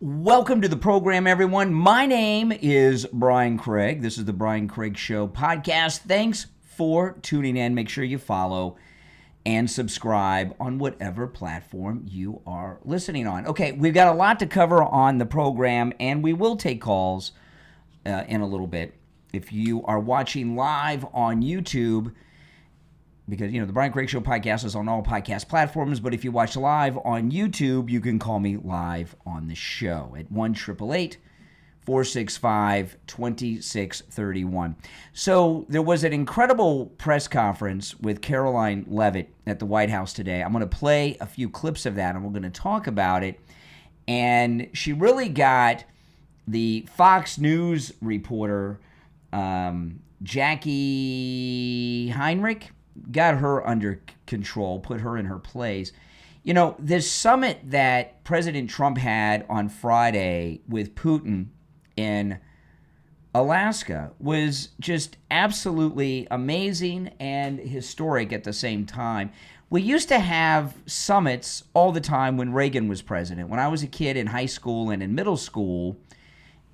Welcome to the program, everyone. My name is Brian Craig. This is the Brian Craig Show podcast. Thanks for tuning in. Make sure you follow and subscribe on whatever platform you are listening on. Okay, we've got a lot to cover on the program, and we will take calls in a little bit. If you are watching live on YouTube, because, the Brian Craig Show podcast is on all podcast platforms, but if you watch live on YouTube, you can call me live on the show at 1-888-465-2631. So there was an incredible press conference with Caroline Leavitt at the White House today. I'm going to play a few clips of that, and we're going to talk about it. And she really got the Fox News reporter, Jackie Heinrich, got her under control, put her in her place. This summit that President Trump had on Friday with Putin in Alaska was just absolutely amazing and historic at the same time. We used to have summits all the time when Reagan was president. When I was a kid in high school and in middle school,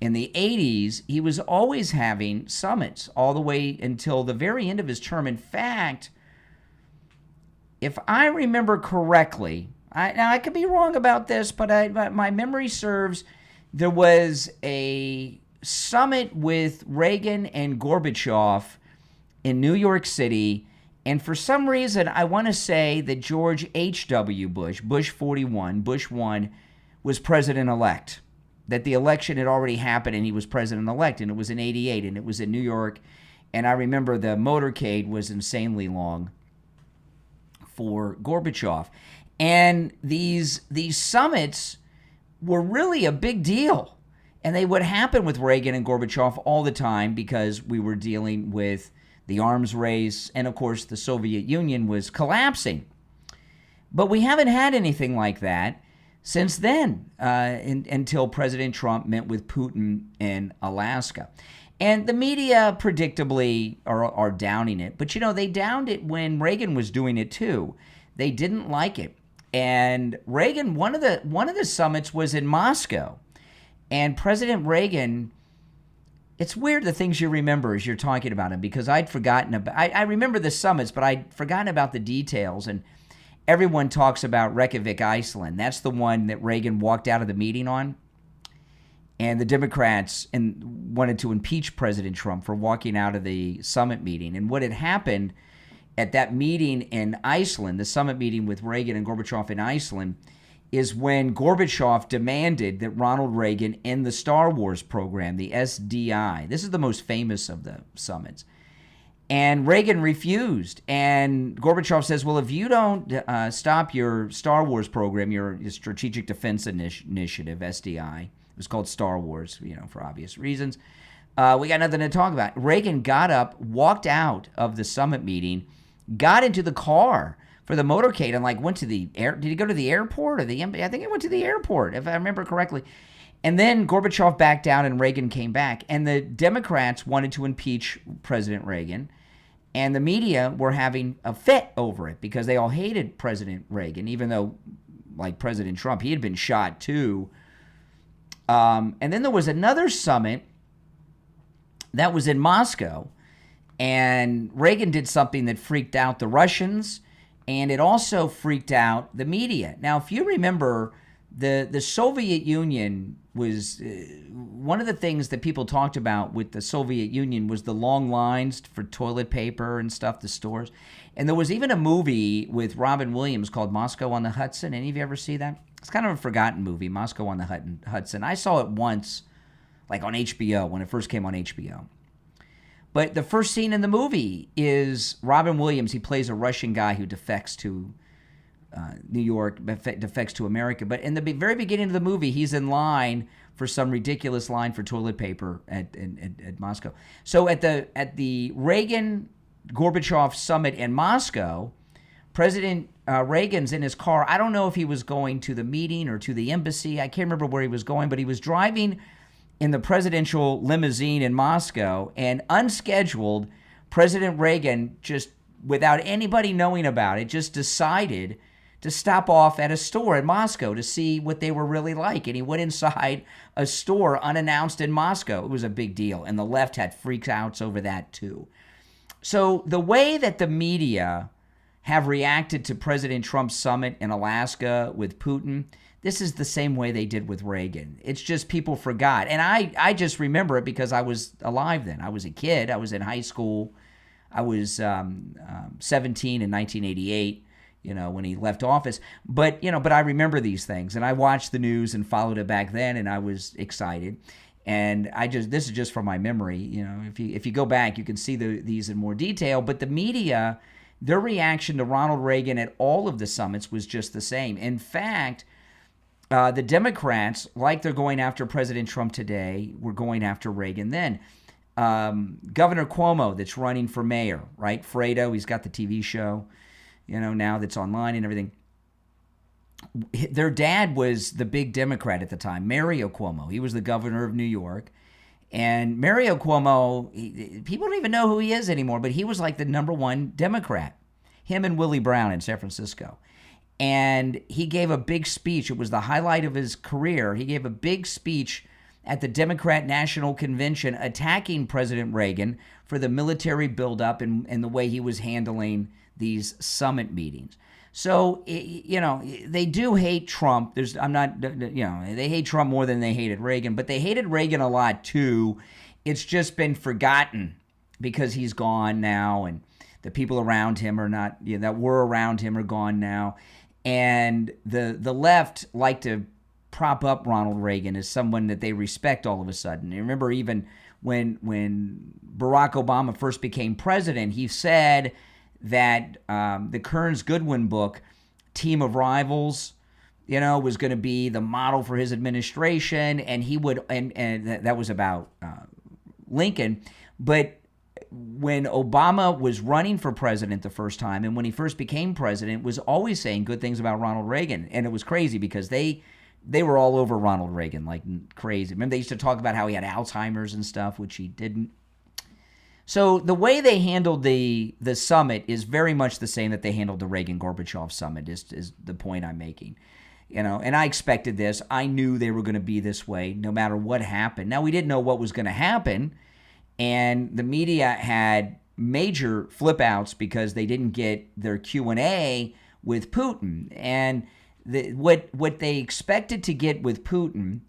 in the 80s, he was always having summits all the way until the very end of his term. In fact, if I remember correctly, now I could be wrong about this, but my memory serves, there was a summit with Reagan and Gorbachev in New York City, and for some reason, I want to say that George H.W. Bush, Bush 41, Bush 1, was president-elect. That the election had already happened and he was president-elect, and it was in 88, and it was in New York. And I remember the motorcade was insanely long for Gorbachev. And these summits were really a big deal. And they would happen with Reagan and Gorbachev all the time because we were dealing with the arms race, and of course the Soviet Union was collapsing. But we haven't had anything like that since then, until President Trump met with Putin in Alaska. And the media predictably are downing it. But, they downed it when Reagan was doing it too. They didn't like it. And Reagan, one of the summits was in Moscow. And President Reagan, it's weird the things you remember as you're talking about him, because I'd forgotten about, I remember the summits, but I'd forgotten about the details. And everyone talks about Reykjavik, Iceland. That's the one that Reagan walked out of the meeting on. And the Democrats wanted to impeach President Trump for walking out of the summit meeting. And what had happened at that meeting in Iceland, the summit meeting with Reagan and Gorbachev in Iceland, is when Gorbachev demanded that Ronald Reagan end the Star Wars program, the SDI. This is the most famous of the summits. And Reagan refused. And Gorbachev says, well, if you don't stop your Star Wars program, your Strategic Defense Initiative, SDI, it was called Star Wars, for obvious reasons, we got nothing to talk about. Reagan got up, walked out of the summit meeting, got into the car for the motorcade and went to the air. Did he go to the airport or the embassy? I think he went to the airport, if I remember correctly. And then Gorbachev backed down and Reagan came back. And the Democrats wanted to impeach President Reagan. And the media were having a fit over it because they all hated President Reagan, even though, like President Trump, he had been shot too. And then there was another summit that was in Moscow. And Reagan did something that freaked out the Russians, and it also freaked out the media. Now, if you remember, the Soviet Union was one of the things that people talked about with the Soviet Union was the long lines for toilet paper and stuff, the stores. And there was even a movie with Robin Williams called Moscow on the Hudson. Any of you ever see that? It's kind of a forgotten movie, Moscow on the Hudson. I saw it once, on HBO, when it first came on HBO. But the first scene in the movie is Robin Williams. He plays a Russian guy who defects to New York, defects to America. But in the very beginning of the movie, he's in line for some ridiculous line for toilet paper at Moscow. So at the Reagan-Gorbachev summit in Moscow, President Reagan's in his car. I don't know if he was going to the meeting or to the embassy. I can't remember where he was going, but he was driving in the presidential limousine in Moscow, and unscheduled, President Reagan, just without anybody knowing about it, just decided to stop off at a store in Moscow to see what they were really like. And he went inside a store unannounced in Moscow. It was a big deal. And the left had freak outs over that too. So the way that the media have reacted to President Trump's summit in Alaska with Putin, this is the same way they did with Reagan. It's just people forgot. And I just remember it because I was alive then. I was a kid. I was in high school. I was 17 in 1988, when he left office. But I remember these things. And I watched the news and followed it back then, and I was excited. And this is just from my memory. If you go back, you can see these in more detail. But the media, their reaction to Ronald Reagan at all of the summits was just the same. In fact, the Democrats, like they're going after President Trump today, were going after Reagan then. Governor Cuomo, that's running for mayor, right? Fredo, he's got the TV show, now that's online and everything. Their dad was the big Democrat at the time, Mario Cuomo. He was the governor of New York. And Mario Cuomo, people don't even know who he is anymore, but he was like the number one Democrat. Him and Willie Brown in San Francisco. And he gave a big speech. It was the highlight of his career. He gave a big speech at the Democrat National Convention attacking President Reagan for the military buildup and the way he was handling these summit meetings. So, they do hate Trump. They hate Trump more than they hated Reagan, but they hated Reagan a lot too. It's just been forgotten because he's gone now, and the people around him are not, that were around him are gone now. And the left like to prop up Ronald Reagan as someone that they respect all of a sudden. You remember even when Barack Obama first became president, he said that the Kearns Goodwin book, Team of Rivals, was going to be the model for his administration, and he would, and that was about Lincoln. But when Obama was running for president the first time, and when he first became president, was always saying good things about Ronald Reagan. And it was crazy because they were all over Ronald Reagan like crazy. Remember, they used to talk about how he had Alzheimer's and stuff, which he didn't. So the way they handled the summit is very much the same that they handled the Reagan-Gorbachev summit, is the point I'm making. And I expected this. I knew they were going to be this way no matter what happened. Now, we didn't know what was going to happen, and the media had major flip-outs because they didn't get their Q&A with Putin. And what they expected to get with Putin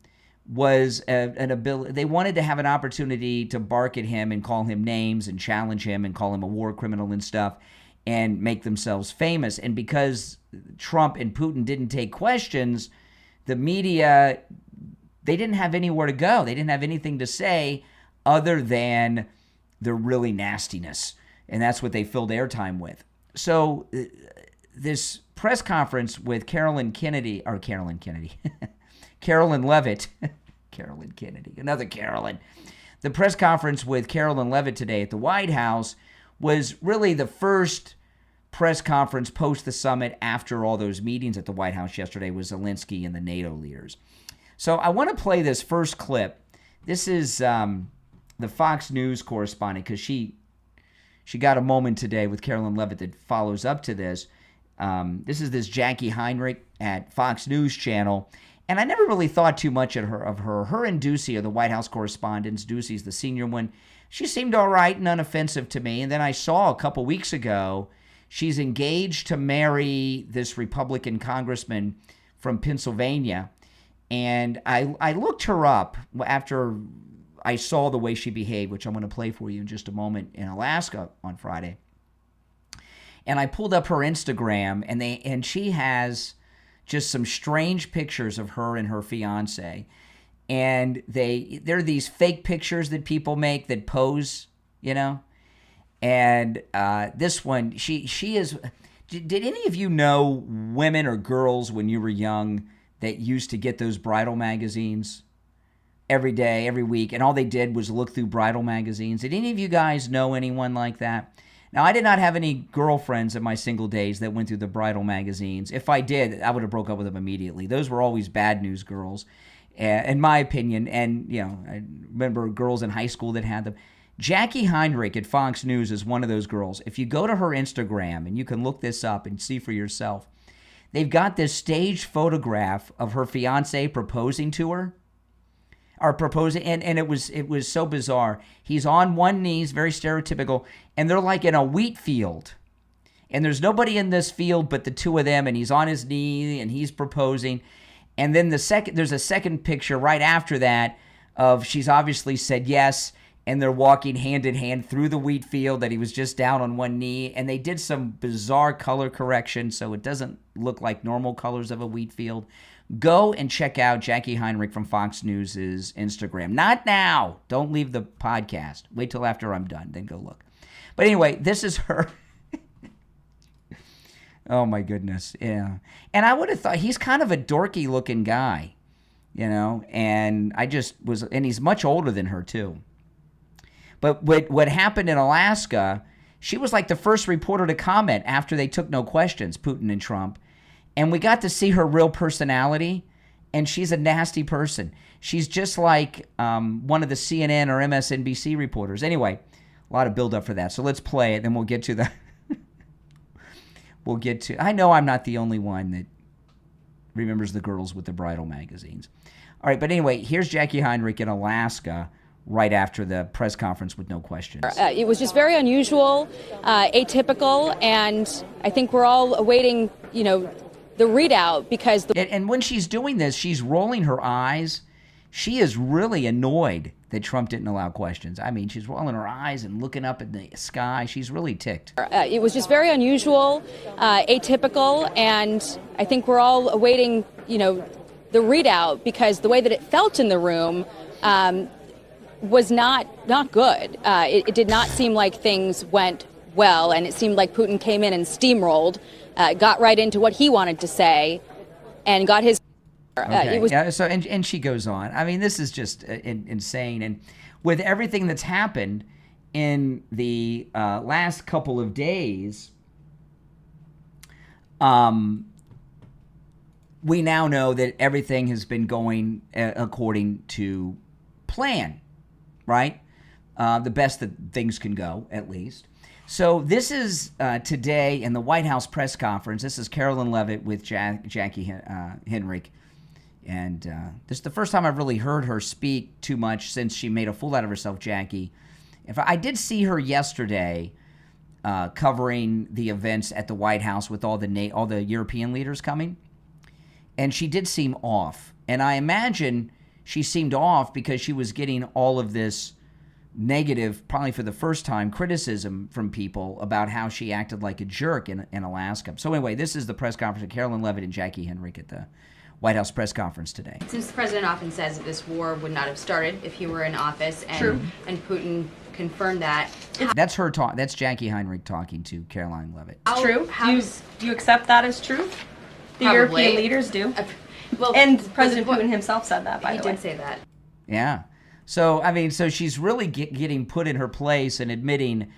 was an ability. They wanted to have an opportunity to bark at him and call him names and challenge him and call him a war criminal and stuff and make themselves famous. And because Trump and Putin didn't take questions, the media, they didn't have anywhere to go. They didn't have anything to say other than their really nastiness. And that's what they filled airtime with. So this press conference with Carolyn Levitt, Carolyn Kennedy, another Carolyn. The press conference with Carolyn Levitt today at the White House was really the first press conference post the summit after all those meetings at the White House yesterday with Zelensky and the NATO leaders. So I want to play this first clip. This is the Fox News correspondent, because she got a moment today with Carolyn Levitt that follows up to this. This is this Jackie Heinrich at Fox News Channel. And I never really thought too much of her. Her and Ducey are the White House correspondents. Ducey's the senior one. She seemed all right and unoffensive to me. And then I saw a couple weeks ago, she's engaged to marry this Republican congressman from Pennsylvania. And I looked her up after I saw the way she behaved, which I'm going to play for you in just a moment, in Alaska on Friday. And I pulled up her Instagram, and she has just some strange pictures of her and her fiance. And they're these fake pictures that people make that pose, And this one, she is. Did any of you know women or girls when you were young that used to get those bridal magazines every day, every week, and all they did was look through bridal magazines? Did any of you guys know anyone like that? Now, I did not have any girlfriends in my single days that went through the bridal magazines. If I did, I would have broke up with them immediately. Those were always bad news girls, in my opinion. And, I remember girls in high school that had them. Jackie Heinrich at Fox News is one of those girls. If you go to her Instagram, and you can look this up and see for yourself, they've got this staged photograph of her fiance proposing to her. Or proposing, and it was so bizarre. He's on one knee, very stereotypical, and they're like in a wheat field. And there's nobody in this field but the two of them, and he's on his knee, and he's proposing. And then there's a second picture right after that of she's obviously said yes, and they're walking hand in hand through the wheat field that he was just down on one knee. And they did some bizarre color correction, so it doesn't look like normal colors of a wheat field. Go and check out Jackie Heinrich from Fox News' Instagram. Not now. Don't leave the podcast. Wait till after I'm done. Then go look. But anyway, this is her. Oh, my goodness. Yeah. And I would have thought he's kind of a dorky looking guy, and and he's much older than her, too. But what happened in Alaska, she was like the first reporter to comment after they took no questions, Putin and Trump. And we got to see her real personality, and she's a nasty person. She's just like one of the CNN or MSNBC reporters. Anyway, a lot of build-up for that. So let's play it, then we'll get to the... I know I'm not the only one that remembers the girls with the bridal magazines. All right, but anyway, here's Jackie Heinrich in Alaska right after the press conference with no questions. It was just very unusual, atypical, and I think we're all awaiting, the readout because... And when she's doing this, she's rolling her eyes. She is really annoyed that Trump didn't allow questions. I mean, she's rolling her eyes and looking up at the sky. She's really ticked. It was just very unusual, atypical, and I think we're all awaiting, the readout because the way that it felt in the room was not good. It did not seem like things went well, and it seemed like Putin came in and steamrolled, got right into what he wanted to say, and got his... Okay. So and she goes on. I mean, this is just insane. And with everything that's happened in the last couple of days, we now know that everything has been going according to plan, right? The best that things can go, at least. So this is today in the White House press conference. This is Carolyn Levitt with Jackie Heinrich. And this is the first time I've really heard her speak too much since she made a fool out of herself, Jackie. I did see her yesterday covering the events at the White House with all the European leaders coming. And she did seem off. And I imagine she seemed off because she was getting all of this negative, probably for the first time, criticism from people about how she acted like a jerk in Alaska. So anyway, this is the press conference of Carolyn Levitt and Jackie Heinrich at the White House press conference today. Since the president often says that this war would not have started if he were in office, and True. And Putin confirmed that. That's her talk. That's Jackie Heinrich talking to Caroline Levitt. True. Do you accept that as truth? The Probably. European leaders do. Well, And President Putin himself said that, by he the way. did say that. Yeah. So, I mean, so she's really getting put in her place and admitting,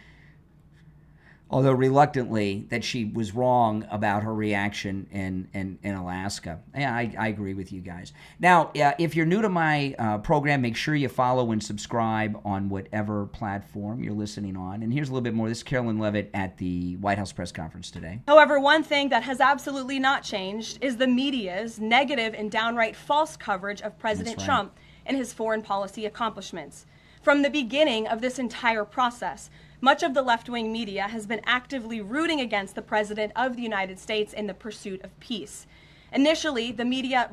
although reluctantly, that she was wrong about her reaction in Alaska. Yeah, I agree with you guys. Now, if you're new to my program, make sure you follow and subscribe on whatever platform you're listening on. And here's a little bit more. This is Carolyn Levitt at the White House press conference today. However, one thing that has absolutely not changed is the media's negative and downright false coverage of President That's right. Trump and his foreign policy accomplishments. From the beginning of this entire process, much of the left-wing media has been actively rooting against the President of the United States in the pursuit of peace. Initially, the media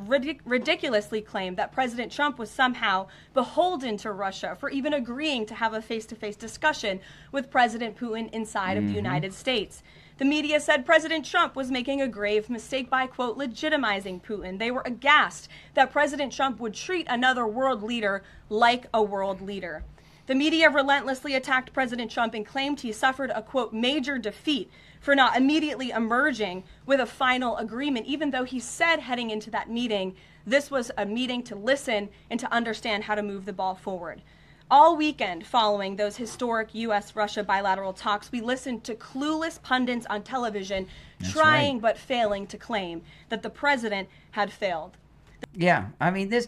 ridiculously claimed that President Trump was somehow beholden to Russia for even agreeing to have a face-to-face discussion with President Putin inside of the United States. The media said President Trump was making a grave mistake by, quote, legitimizing Putin. They were aghast that President Trump would treat another world leader like a world leader. The media relentlessly attacked President Trump and claimed he suffered a, quote, major defeat for not immediately emerging with a final agreement, even though he said heading into that meeting, this was a meeting to listen and to understand how to move the ball forward. All weekend following those historic U.S.-Russia bilateral talks, we listened to clueless pundits on television trying but failing to claim that the president had failed. Yeah, I mean, the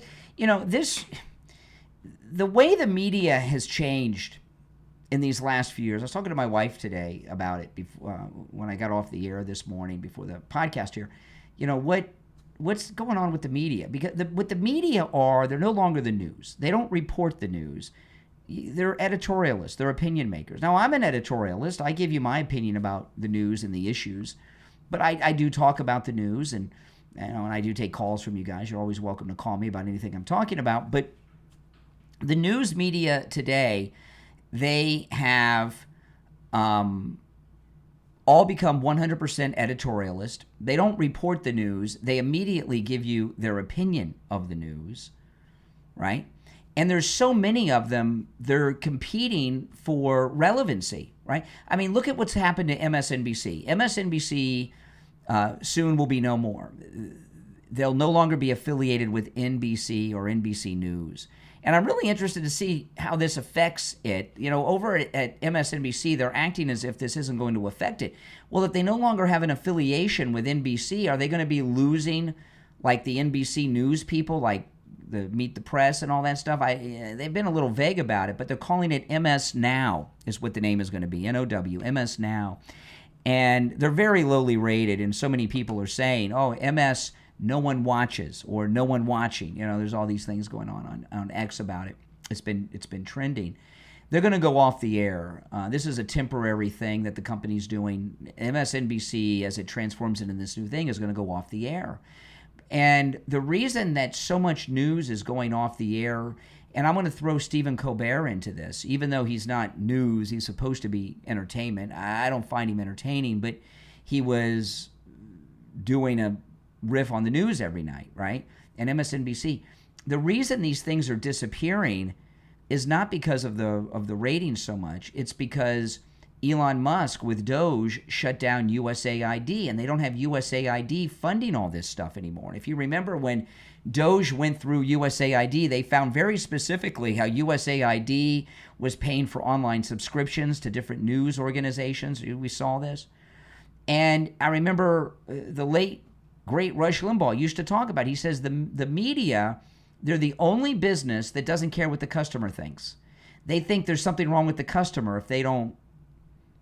way the media has changed in these last few years. I was talking to my wife today about it before, when I got off the air this morning before the podcast here. what's going on with the media? Because what the media they're no longer the news. They don't report the news. They're editorialists. They're opinion makers. Now, I'm an editorialist. I give you my opinion about the news and the issues, but I do talk about the news, and I do take calls from you guys. You're always welcome to call me about anything I'm talking about. But the news media today, they have all become 100% editorialist. They don't report the news. They immediately give you their opinion of the news, right? And there's so many of them, they're competing for relevancy, right? I mean, look at what's happened to MSNBC. MSNBC soon will be no more. They'll no longer be affiliated with NBC or NBC News. And I'm really interested to see how this affects it. Over at MSNBC, they're acting as if this isn't going to affect it. Well, if they no longer have an affiliation with NBC, are they going to be losing like the NBC News people, like the Meet the Press and all that stuff? They've been a little vague about it, but they're calling it MS Now is what the name is going to be, NOW, MS Now. And they're very lowly rated, and so many people are saying, oh, MS, no one watches, or no one watching. There's all these things going on X about it. It's been trending. They're going to go off the air. This is a temporary thing that the company's doing. MSNBC, as it transforms into this new thing, is going to go off the air. And the reason that so much news is going off the air, and I'm going to throw Stephen Colbert into this, even though he's not news, he's supposed to be entertainment. I don't find him entertaining, but he was doing a riff on the news every night, right? And MSNBC. The reason these things are disappearing is not because of the ratings so much. It's because Elon Musk with Doge shut down USAID, and they don't have USAID funding all this stuff anymore. And if you remember when Doge went through USAID, they found very specifically how USAID was paying for online subscriptions to different news organizations. We saw this. And I remember the late, great Rush Limbaugh used to talk about, he says the media, they're the only business that doesn't care what the customer thinks. They think there's something wrong with the customer if they don't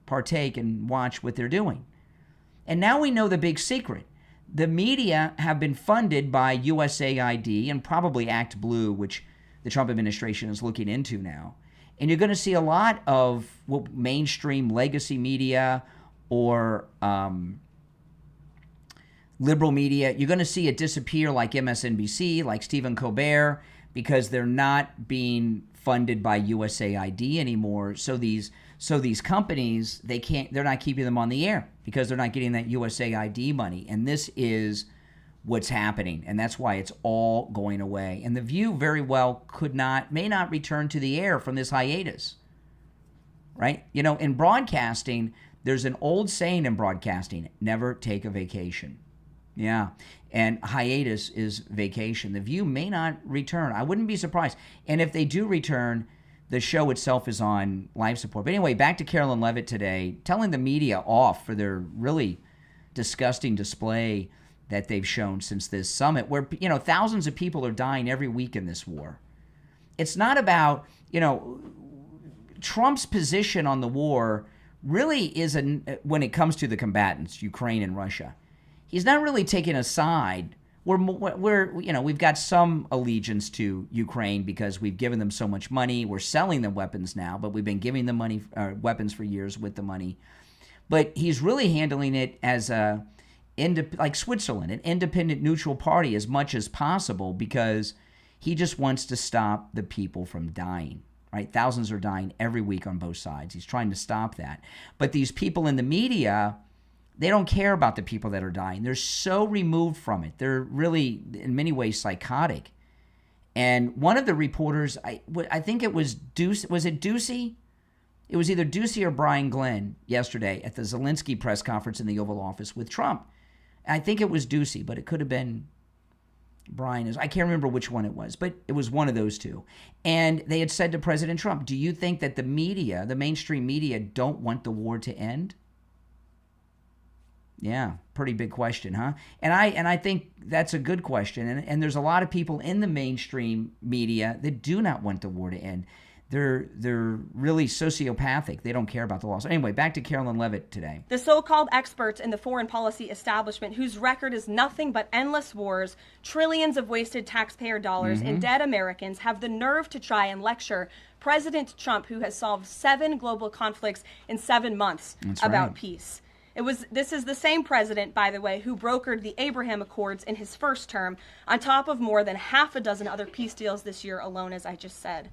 partake and watch what they're doing. And now we know the big secret. The media have been funded by USAID and probably Act Blue, which the Trump administration is looking into now. And you're going to see a lot of mainstream legacy media or liberal media. You're going to see it disappear, like MSNBC, like Stephen Colbert, because they're not being funded by USAID anymore. So these companies, they're not keeping them on the air because they're not getting that USAID money. And this is what's happening. And that's why it's all going away. And The View very well may not return to the air from this hiatus, right? In broadcasting, there's an old saying in broadcasting, never take a vacation. Yeah. And hiatus is vacation. The View may not return. I wouldn't be surprised. And if they do return, the show itself is on life support. But anyway, back to Carolyn Levitt today, telling the media off for their really disgusting display that they've shown since this summit, where thousands of people are dying every week in this war. It's not about, Trump's position on the war really is, when it comes to the combatants, Ukraine and Russia, he's not really taking a side. We've got some allegiance to Ukraine because we've given them so much money. We're selling them weapons now, but we've been giving them weapons for years with the money. But he's really handling it as like Switzerland, an independent, neutral party as much as possible, because he just wants to stop the people from dying. Right? Thousands are dying every week on both sides. He's trying to stop that. But these people in the media, they don't care about the people that are dying. They're so removed from it. They're really, in many ways, psychotic. And one of the reporters, I think it was was it Ducey? It was either Ducey or Brian Glenn yesterday at the Zelensky press conference in the Oval Office with Trump. I think it was Ducey, but it could have been Brian. I can't remember which one it was, but it was one of those two. And they had said to President Trump, do you think that the media, the mainstream media, don't want the war to end? Yeah, pretty big question, huh? And I think that's a good question. And there's a lot of people in the mainstream media that do not want the war to end. they're really sociopathic. They don't care about the laws. Anyway, back to Carolyn Levitt today. The so-called experts in the foreign policy establishment, whose record is nothing but endless wars, trillions of wasted taxpayer dollars, and dead Americans, have the nerve to try and lecture President Trump, who has solved 7 global conflicts in 7 months, about peace. This is the same president, by the way, who brokered the Abraham Accords in his first term, on top of more than half a dozen other peace deals this year alone, as I just said.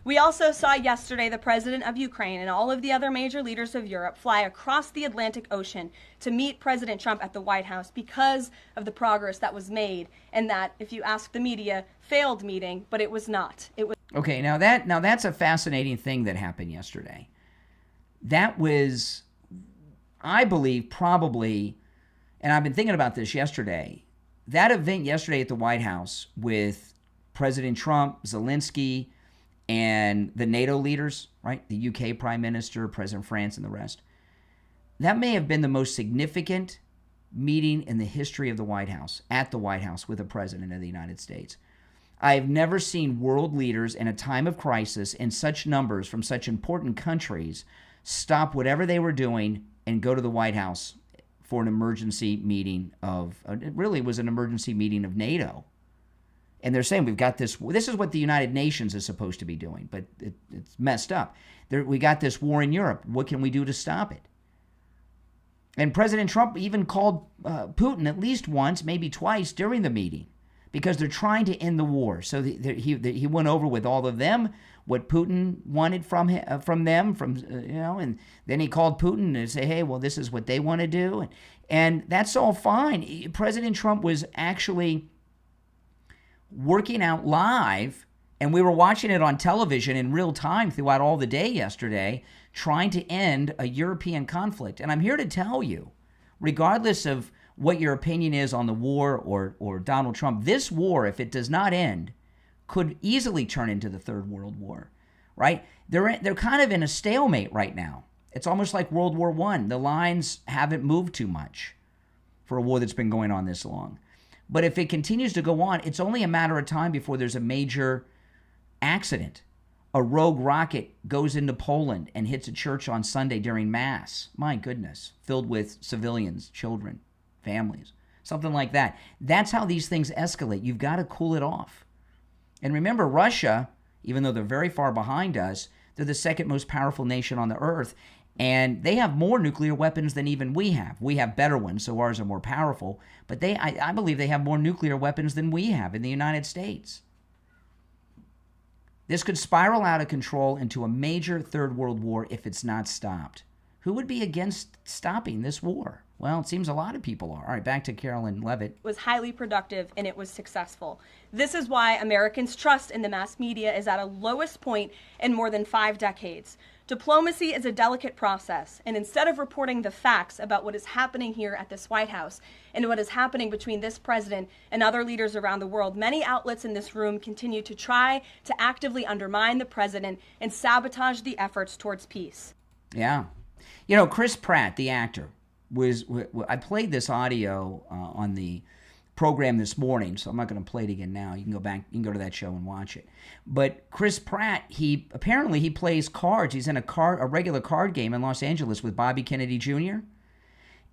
We also saw yesterday the president of Ukraine and all of the other major leaders of Europe fly across the Atlantic Ocean to meet President Trump at the White House because of the progress that was made, and that, if you ask the media, failed meeting, but it was not. It was. Okay, now that's a fascinating thing that happened yesterday. That was, I believe, probably, and I've been thinking about this yesterday, that event yesterday at the White House with President Trump, Zelensky, and the NATO leaders, right? The UK Prime Minister, President France, and the rest. That may have been the most significant meeting in the history of the White House, at the White House with a president of the United States. I've never seen world leaders in a time of crisis in such numbers from such important countries stop whatever they were doing and go to the White House for an emergency meeting it really was an emergency meeting of NATO. And they're saying we've got this is what the United Nations is supposed to be doing, but it's messed up. We got this war in Europe. What can we do to stop it? And President Trump even called Putin at least once, maybe twice during the meeting, because they're trying to end the war. So he went over with all of them what Putin wanted from them, and then he called Putin to say, hey, well, this is what they want to do. And that's all fine. President Trump was actually working out live, and we were watching it on television in real time throughout all the day yesterday, trying to end a European conflict. And I'm here to tell you, regardless of what your opinion is on the war or Donald Trump, this war, if it does not end, could easily turn into the Third World War, right? They're kind of in a stalemate right now. It's almost like World War I. The lines haven't moved too much for a war that's been going on this long. But if it continues to go on, it's only a matter of time before there's a major accident. A rogue rocket goes into Poland and hits a church on Sunday during Mass. My goodness, filled with civilians, children, families, something like that. That's how these things escalate. You've got to cool it off. And remember, Russia, even though they're very far behind us, they're the second most powerful nation on the earth. And they have more nuclear weapons than even we have. We have better ones, so ours are more powerful. But I believe they have more nuclear weapons than we have in the United States. This could spiral out of control into a major Third World War if it's not stopped. Who would be against stopping this war? Well, it seems a lot of people are. All right, back to Carolyn Levitt. It was highly productive and it was successful. This is why Americans' trust in the mass media is at a lowest point in more than 5 decades. Diplomacy is a delicate process, and instead of reporting the facts about what is happening here at this White House and what is happening between this president and other leaders around the world, many outlets in this room continue to try to actively undermine the president and sabotage the efforts towards peace. Yeah. You know, Chris Pratt, the actor, I played this audio on the program this morning, so I'm not going to play it again now. You can go back, you can go to that show and watch it. But Chris Pratt, he plays cards. He's in a regular card game in Los Angeles with Bobby Kennedy Jr.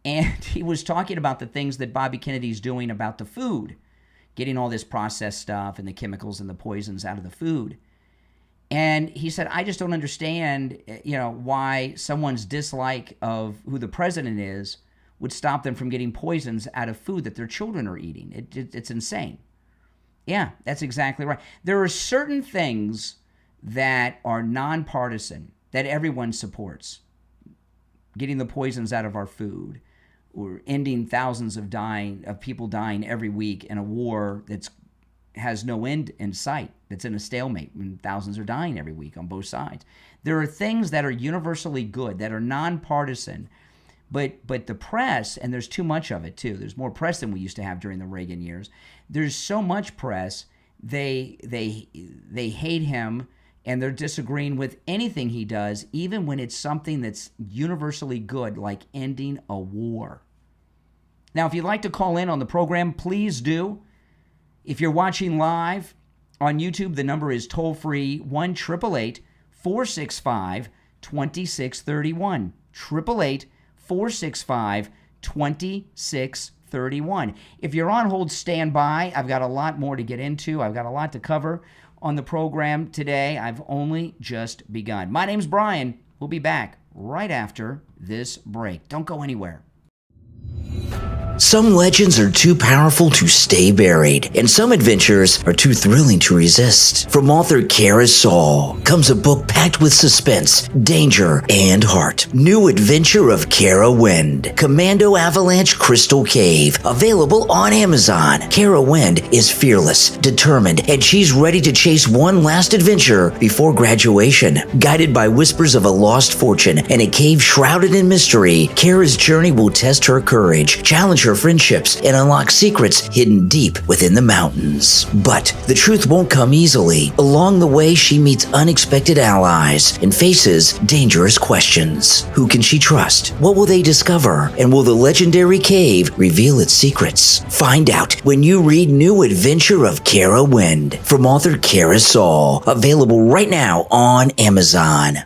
And he was talking about the things that Bobby Kennedy's doing about the food, getting all this processed stuff and the chemicals and the poisons out of the food. And he said, I just don't understand, why someone's dislike of who the president is would stop them from getting poisons out of food that their children are eating. It's insane. Yeah, that's exactly right. There are certain things that are nonpartisan that everyone supports. Getting the poisons out of our food, or ending thousands of people dying every week in a war that's has no end in sight, that's in a stalemate, and thousands are dying every week on both sides. There are things that are universally good, that are nonpartisan, but the press, and there's too much of it too, there's more press than we used to have during the Reagan years, there's so much press, they hate him, and they're disagreeing with anything he does, even when it's something that's universally good, like ending a war. Now, if you'd like to call in on the program, please do. If you're watching live on YouTube, the number is toll-free 1-888 888-465-2631. 888-465-2631. If you're on hold, stand by. I've got a lot more to get into. I've got a lot to cover on the program today. I've only just begun. My name's Brian. We'll be back right after this break. Don't go anywhere. Some legends are too powerful to stay buried, and some adventures are too thrilling to resist. From author Kara Saul comes a book packed with suspense, danger, and heart. New adventure of Kara Wind, Commando Avalanche Crystal Cave, available on Amazon. Kara Wind is fearless, determined, and she's ready to chase one last adventure before graduation. Guided by whispers of a lost fortune and a cave shrouded in mystery, Kara's journey will test her courage, challenge her friendships, and unlock secrets hidden deep within the mountains. But the truth won't come easily. Along the way, she meets unexpected allies and faces dangerous questions. Who can she trust? What will they discover? And will the legendary cave reveal its secrets? Find out when you read New Adventure of Kara Wind from author Kara Saul. Available right now on Amazon.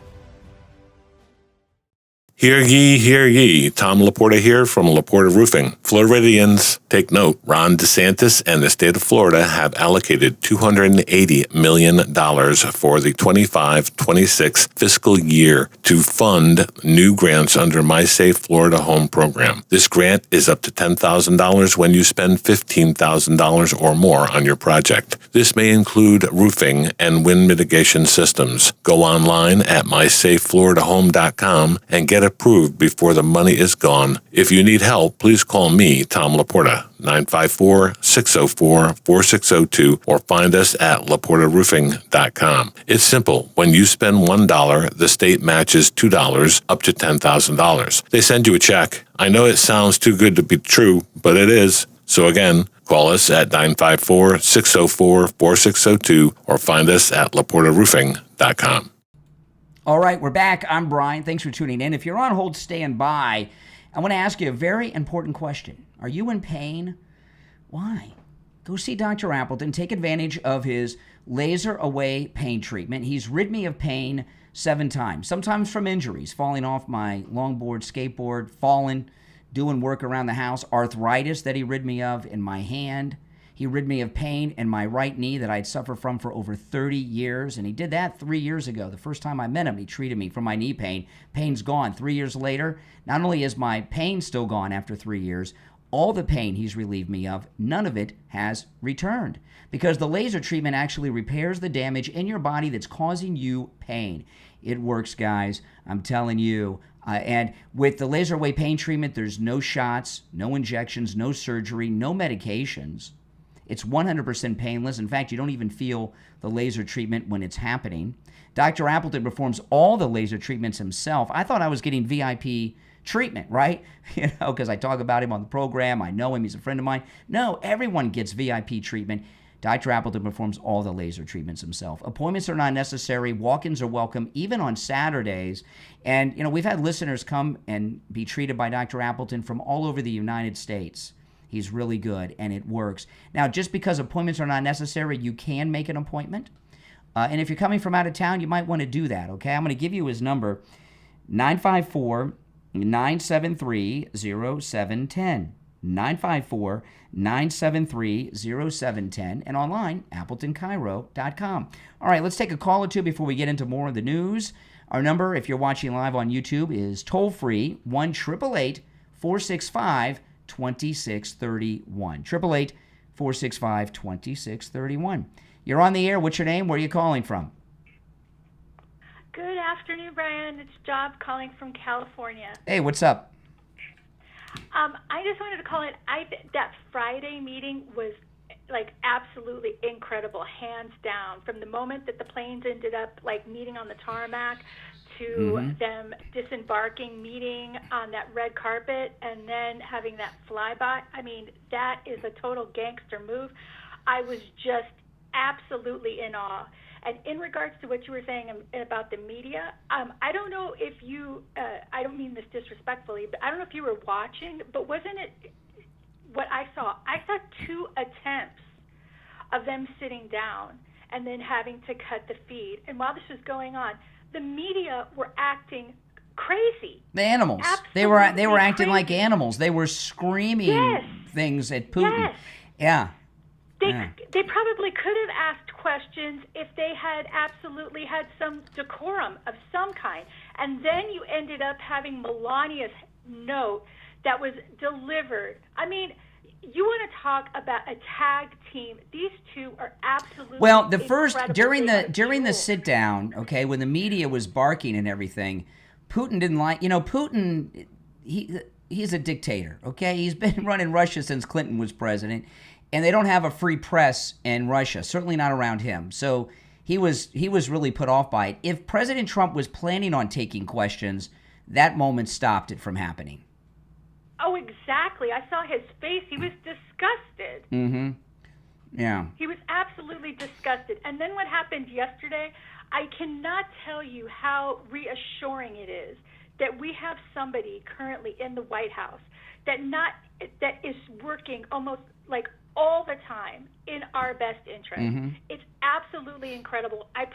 Hear ye, hear ye. Tom Laporta here from Laporta Roofing. Floridians, take note. Ron DeSantis and the state of Florida have allocated $280 million for the 25-26 fiscal year to fund new grants under My Safe Florida Home program. This grant is up to $10,000 when you spend $15,000 or more on your project. This may include roofing and wind mitigation systems. Go online at mysafefloridahome.com and get approved before the money is gone. If you need help, please call me, Tom Laporta, 954-604-4602, or find us at laportaroofing.com. It's simple. When you spend $1, the state matches $2 up to $10,000. They send you a check. I know it sounds too good to be true, but it is. So again, call us at 954-604-4602 or find us at laportaroofing.com. All right, we're back. I'm Brian. Thanks for tuning in. If you're on hold, stand by. I want to ask you a very important question. Are you in pain? Why? Go see Dr. Appleton. Take advantage of his laser away pain treatment. He's rid me of pain 7 times, sometimes from injuries, falling off my longboard, skateboard, falling, doing work around the house, arthritis that he rid me of in my hand. He rid me of pain in my right knee that I'd suffered from for over 30 years, and he did that 3 years ago. The first time I met him, he treated me for my knee pain. Pain's gone. 3 years later, not only is my pain still gone after 3 years, all the pain he's relieved me of, none of it has returned, because the laser treatment actually repairs the damage in your body that's causing you pain. It works, guys. I'm telling you. And with the laser away pain treatment, there's no shots, no injections, no surgery, no medications. It's 100% painless. In fact, you don't even feel the laser treatment when it's happening. Dr. Appleton performs all the laser treatments himself. I thought I was getting VIP treatment, right? Because I talk about him on the program. I know him. He's a friend of mine. No, everyone gets VIP treatment. Dr. Appleton performs all the laser treatments himself. Appointments are not necessary. Walk-ins are welcome, even on Saturdays. And, we've had listeners come and be treated by Dr. Appleton from all over the United States. He's really good, and it works. Now, just because appointments are not necessary, you can make an appointment. And if you're coming from out of town, you might want to do that, okay? I'm going to give you his number, 954-973-0710. 954-973-0710. And online, AppletonCairo.com. All right, let's take a call or two before we get into more of the news. Our number, if you're watching live on YouTube, is toll-free, 1-888-465-2631. 888-465-2631. You're on the air. What's your name? Where are you calling from? Good afternoon, Brian. It's Job calling from California. Hey, what's up? I just wanted to call in. That Friday meeting was absolutely incredible, hands down. From the moment that the planes ended up meeting on the tarmac to them disembarking, meeting on that red carpet, and then having that flyby. I mean, that is a total gangster move. I was just absolutely in awe. And in regards to what you were saying about the media, I don't know if you, I don't mean this disrespectfully, but I don't know if you were watching, but wasn't it what I saw? I saw 2 attempts of them sitting down and then having to cut the feed. And while this was going on, the media were acting crazy. The animals. They were acting like animals. They were screaming things at Putin. Yes. Yeah. They probably could have asked questions if they had absolutely had some decorum of some kind. And then you ended up having Melania's note that was delivered. I mean, you want to talk about a tag team. These two are absolutely Well, the first incredible. during the sit down, okay, when the media was barking and everything, Putin didn't like, Putin, he's a dictator, okay? He's been running Russia since Clinton was president, and they don't have a free press in Russia, certainly not around him. So he was really put off by it. If President Trump was planning on taking questions, that moment stopped it from happening. Oh, exactly. I saw his face. He was disgusted. Mm-hmm. Yeah. He was absolutely disgusted. And then what happened yesterday, I cannot tell you how reassuring it is that we have somebody currently in the White House that is working almost like all the time in our best interest. Mm-hmm. It's absolutely incredible. I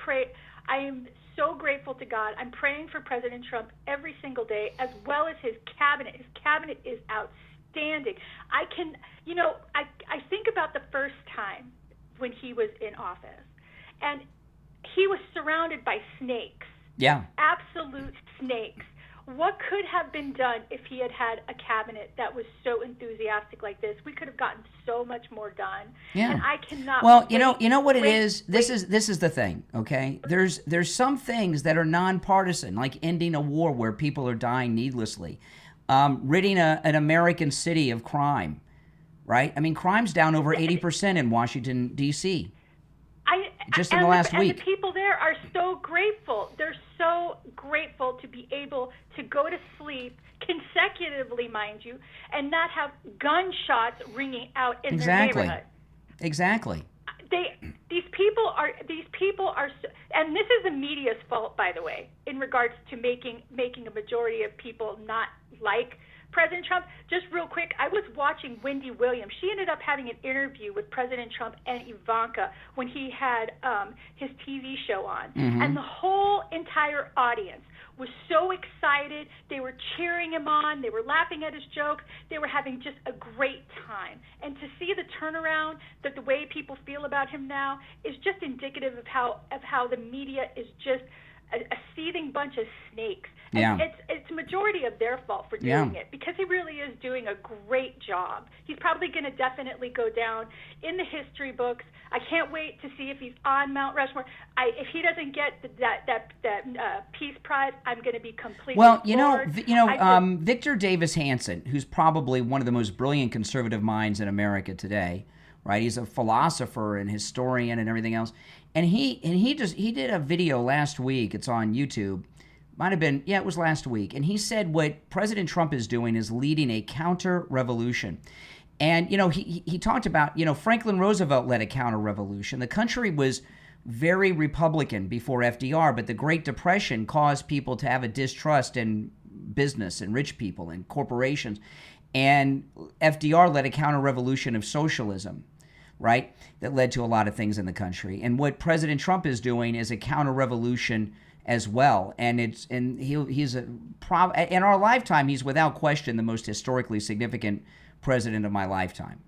am so grateful to God. I'm praying for President Trump every single day, as well as his cabinet. His cabinet is outstanding. I think about the first time when he was in office, and he was surrounded by snakes. Yeah. Absolute snakes. What could have been done if he had had a cabinet that was so enthusiastic like this? We could have gotten so much more done. Yeah. And I cannot. Well, you know what it is. This is the thing. Okay. There's some things that are nonpartisan, like ending a war where people are dying needlessly, ridding an American city of crime. Right. I mean, crime's down over 80% in Washington D.C. Just in the last week. And the people there are so grateful. They're so grateful to be able to go to sleep consecutively, mind you, and not have gunshots ringing out in their neighborhood. Exactly. These people are, and this is the media's fault, by the way, in regards to making a majority of people not like President Trump. Just real quick, I was watching Wendy Williams. She ended up having an interview with President Trump and Ivanka when he had his TV show on. Mm-hmm. And the whole entire audience was so excited. They were cheering him on. They were laughing at his jokes. They were having just a great time. And to see the turnaround, that the way people feel about him now is just indicative of how the media is just a seething bunch of snakes. And yeah. It's a majority of their fault for doing it, because he really is doing a great job. He's probably going to definitely go down in the history books. I can't wait to see if he's on Mount Rushmore. If he doesn't get that Peace Prize, I'm going to be completely floored. Victor Davis Hanson, who's probably one of the most brilliant conservative minds in America today, right? He's a philosopher and historian and everything else. And he did a video last week. It's on YouTube. Might have been, it was last week. And he said what President Trump is doing is leading a counter-revolution. And, he talked about, Franklin Roosevelt led a counter-revolution. The country was very Republican before FDR, but the Great Depression caused people to have a distrust in business and rich people and corporations. And FDR led a counter-revolution of socialism, right, that led to a lot of things in the country. And what President Trump is doing is a counter-revolution as well. And he's in our lifetime, he's without question the most historically significant president of my lifetime.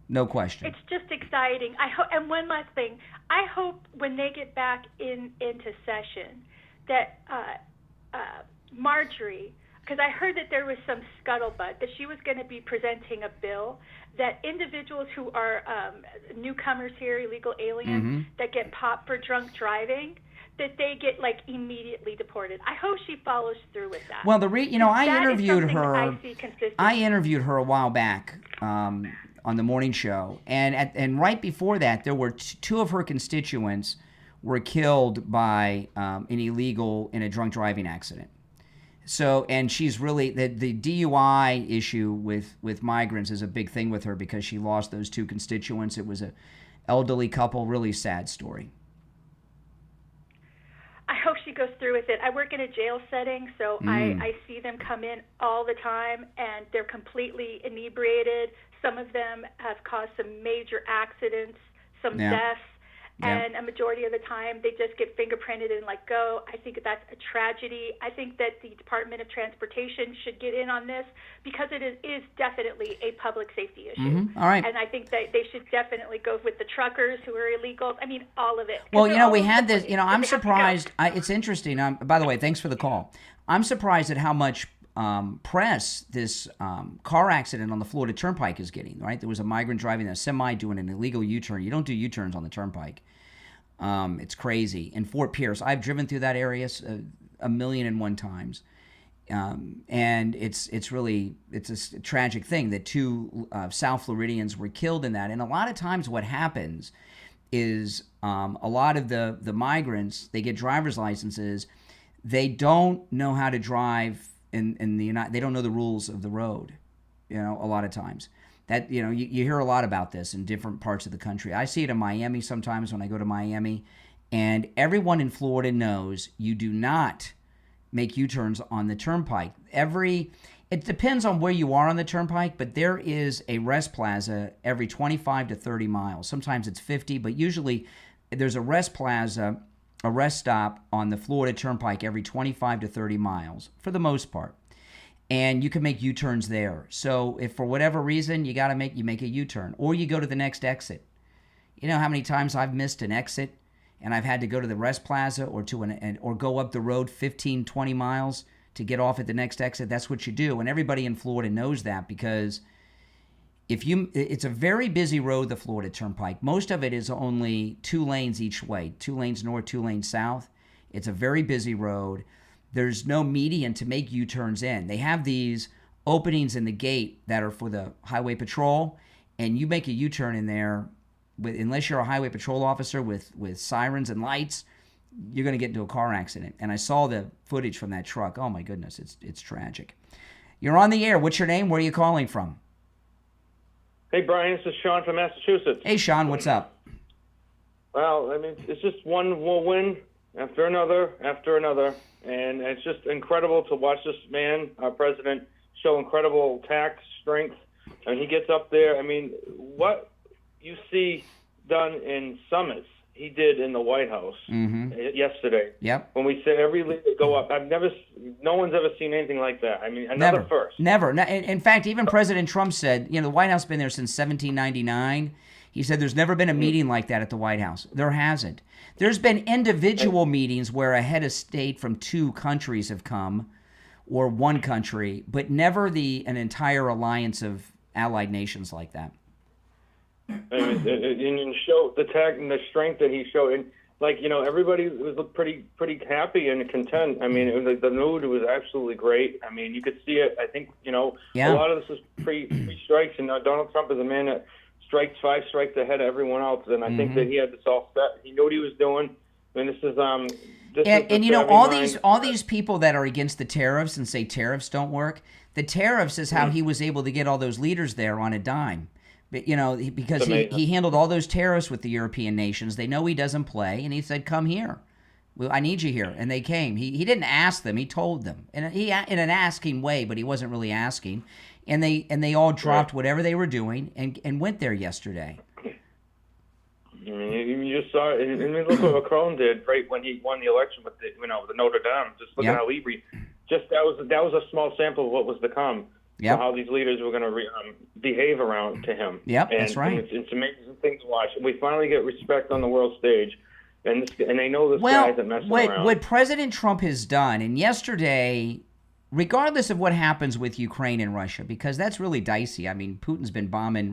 No question. It's just exciting. And one last thing, I hope when they get back into session that Marjorie, because I heard that there was some scuttlebutt that she was going to be presenting a bill that individuals who are newcomers here, illegal aliens, that get popped for drunk driving, that they get immediately deported. I hope she follows through with that. Well, I interviewed her. I see consistently. I interviewed her a while back on the morning show, and right before that, there were two of her constituents were killed by in a drunk driving accident. So, and she's really the DUI issue with migrants is a big thing with her because she lost those two constituents. It was a elderly couple, really sad story. I hope she goes through with it. I work in a jail setting, so I see them come in all the time, and they're completely inebriated. Some of them have caused some major accidents, some deaths, and a majority of the time they just get fingerprinted and let go. I think that's a tragedy. I think that the Department of Transportation should get in on this because it is definitely a public safety issue. All right. And I think that they should definitely go with the truckers who are illegals. I mean, all of it. Well, we had this, I'm surprised. It's interesting. By the way, thanks for the call. I'm surprised at how much press this car accident on the Florida Turnpike is getting, right? There was a migrant driving a semi doing an illegal U-turn. You don't do U-turns on the Turnpike. It's crazy. In Fort Pierce, I've driven through that area 1,000,001 times. And it's a tragic thing that two South Floridians were killed in that. And a lot of times what happens is a lot of the migrants, they get driver's licenses. They don't know how to drive they don't know the rules of the road, a lot of times. That, you hear a lot about this in different parts of the country. I see it in Miami sometimes when I go to Miami, and everyone in Florida knows you do not make U-turns on the Turnpike. It depends on where you are on the Turnpike, but there is a rest plaza every 25 to 30 miles. Sometimes it's 50, but usually there's a rest plaza, a rest stop on the Florida Turnpike every 25 to 30 miles, for the most part. And you can make U-turns there. So if for whatever reason you make a U-turn, or you go to the next exit. You know how many times I've missed an exit and I've had to go to the rest plaza or or go up the road 15, 20 miles to get off at the next exit? That's what you do. And everybody in Florida knows that, because it's a very busy road, the Florida Turnpike. Most of it is only 2 lanes each way, 2 lanes north, 2 lanes south. It's a very busy road. There's no median to make U-turns in. They have these openings in the gate that are for the highway patrol, and you make a U-turn in there, unless you're a highway patrol officer with sirens and lights, you're going to get into a car accident. And I saw the footage from that truck. Oh my goodness, it's tragic. You're on the air. What's your name? Where are you calling from? Hey, Brian, this is Sean from Massachusetts. Hey, Sean, what's up? Well, I mean, it's just one win after another, and it's just incredible to watch this man, our president, show incredible tact, strength, and he gets up there. I mean, what you see done in summits, he did in the White House yesterday. Yep. When we said every leader go up, no one's ever seen anything like that. I mean, another first. Never. In fact, even President Trump said, the White House has been there since 1799. He said there's never been a meeting like that at the White House. There hasn't. There's been individual meetings where a head of state from 2 countries have come, or 1 country, but never an entire alliance of allied nations like that. And show the tact and the strength that he showed, and everybody was pretty happy and content. I mean, the mood was absolutely great. I mean, you could see it. I think a lot of this is pre-strikes, and Donald Trump is a man that strikes 5 strikes ahead of everyone else, and I think that he had this all set. He knew what he was doing. I mean, this is all these people that are against the tariffs and say tariffs don't work. The tariffs is how he was able to get all those leaders there on a dime. But, because he handled all those tariffs with the European nations. They know he doesn't play, and he said, "Come here. Well, I need you here." And they came. He didn't ask them. He told them, and he in an asking way, but he wasn't really asking. And they all dropped whatever they were doing and went there yesterday. I mean, you just saw it. And look what Macron did right when he won the election with the Notre Dame. Just look at how he that was a small sample of what was to come. Yep. How these leaders were going to behave around to him. Yep, that's right. It's an amazing thing to watch. We finally get respect on the world stage, and they know this guy isn't messing around. What President Trump has done, and yesterday, regardless of what happens with Ukraine and Russia, because that's really dicey. I mean, Putin's been bombing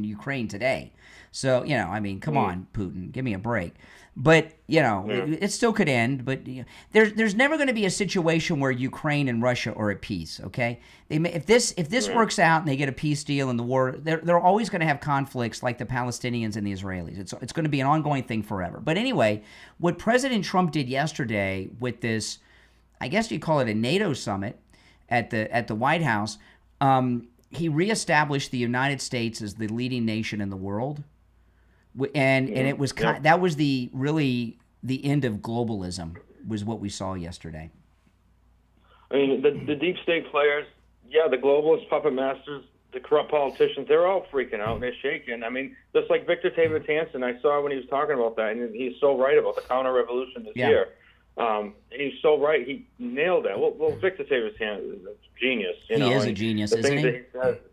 Ukraine today. So, come on, Putin, give me a break. But, it still could end. But there's never going to be a situation where Ukraine and Russia are at peace, okay? If this works out and they get a peace deal in the war, they're always going to have conflicts like the Palestinians and the Israelis. It's going to be an ongoing thing forever. But anyway, what President Trump did yesterday with this, I guess you call it a NATO summit at the White House, he reestablished the United States as the leading nation in the world. And it was that was the end of globalism, was what we saw yesterday. I mean, the deep state players, the globalists, puppet masters, the corrupt politicians, they're all freaking out and they're shaking. I mean, just like Victor Davis Hanson, I saw when he was talking about that, and he's so right about the counter-revolution this year. He's so right. He nailed that. Well, Victor Davis Hanson is a genius. He is a genius, isn't he?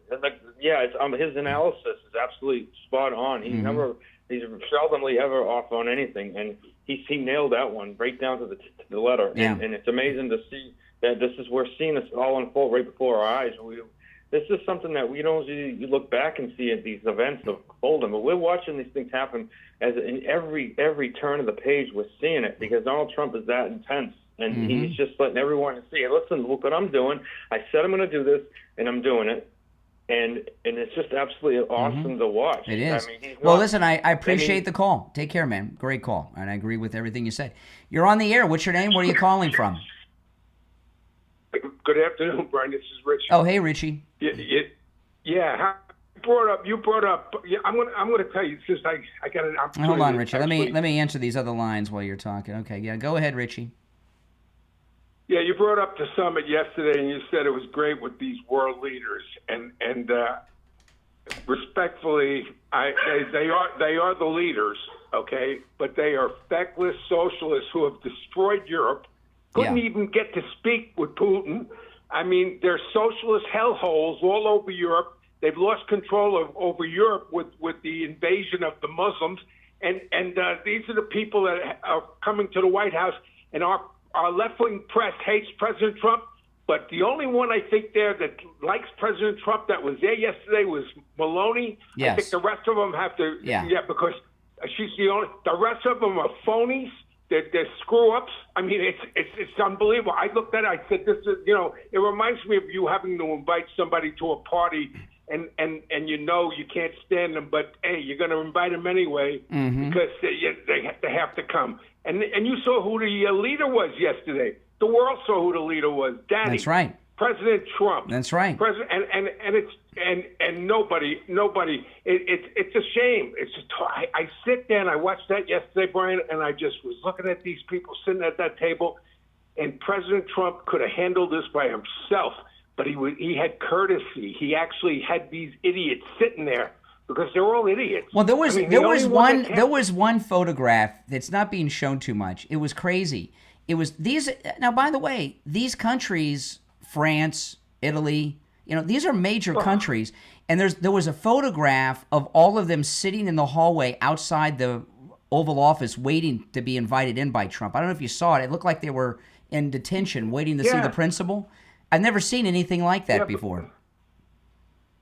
His analysis is absolutely spot on. He's seldomly ever off on anything, and he nailed that one right down to the letter. Yeah. And it's amazing to see that we're seeing this all unfold right before our eyes. This is something that we don't. You look back and see these events of Oldham, but we're watching these things happen as in every turn of the page. We're seeing it because Donald Trump is that intense, and he's just letting everyone see. Listen, look what I'm doing. I said I'm going to do this, and I'm doing it, and it's just absolutely awesome to watch. It is. I mean, listen, I appreciate the call. Take care, man. Great call, and I agree with everything you said. You're on the air. What's your name? Where are you calling from? Good afternoon, Brian. This is Rich. Oh, hey, Richie. Yeah. You brought up. Yeah, I'm gonna tell you since I got an opportunity. Hold on, Richie. Let me answer these other lines while you're talking. Okay. Yeah. Go ahead, Richie. Yeah, you brought up the summit yesterday, and you said it was great with these world leaders, and respectfully, they are the leaders, okay, but they are feckless socialists who have destroyed Europe. Couldn't even get to speak with Putin. I mean, they're socialist hellholes all over Europe. They've lost control over Europe with the invasion of the Muslims. And these are the people that are coming to the White House. And our left-wing press hates President Trump. But the only one I think there that likes President Trump that was there yesterday was Maloney. Yes. I think the rest of them have to, because she's the only. The rest of them are phonies. They're screw-ups. I mean, it's unbelievable. I looked at it. I said, "This is, it reminds me of you having to invite somebody to a party, and you can't stand them, but hey, you're going to invite them anyway because they have to come." And you saw who the leader was yesterday. The world saw who the leader was. Daddy. That's right. President Trump. That's right. And nobody. It's a shame. It's just I sit there and I watched that yesterday, Brian, and I just was looking at these people sitting at that table, and President Trump could have handled this by himself, but he had courtesy. He actually had these idiots sitting there because they're all idiots. Well, there was one photograph that's not being shown too much. It was crazy. It was these. Now, by the way, these countries. France, Italy, these are major countries. And there was a photograph of all of them sitting in the hallway outside the Oval Office waiting to be invited in by Trump. I don't know if you saw it. It looked like they were in detention waiting to see the principal. I've never seen anything like that before.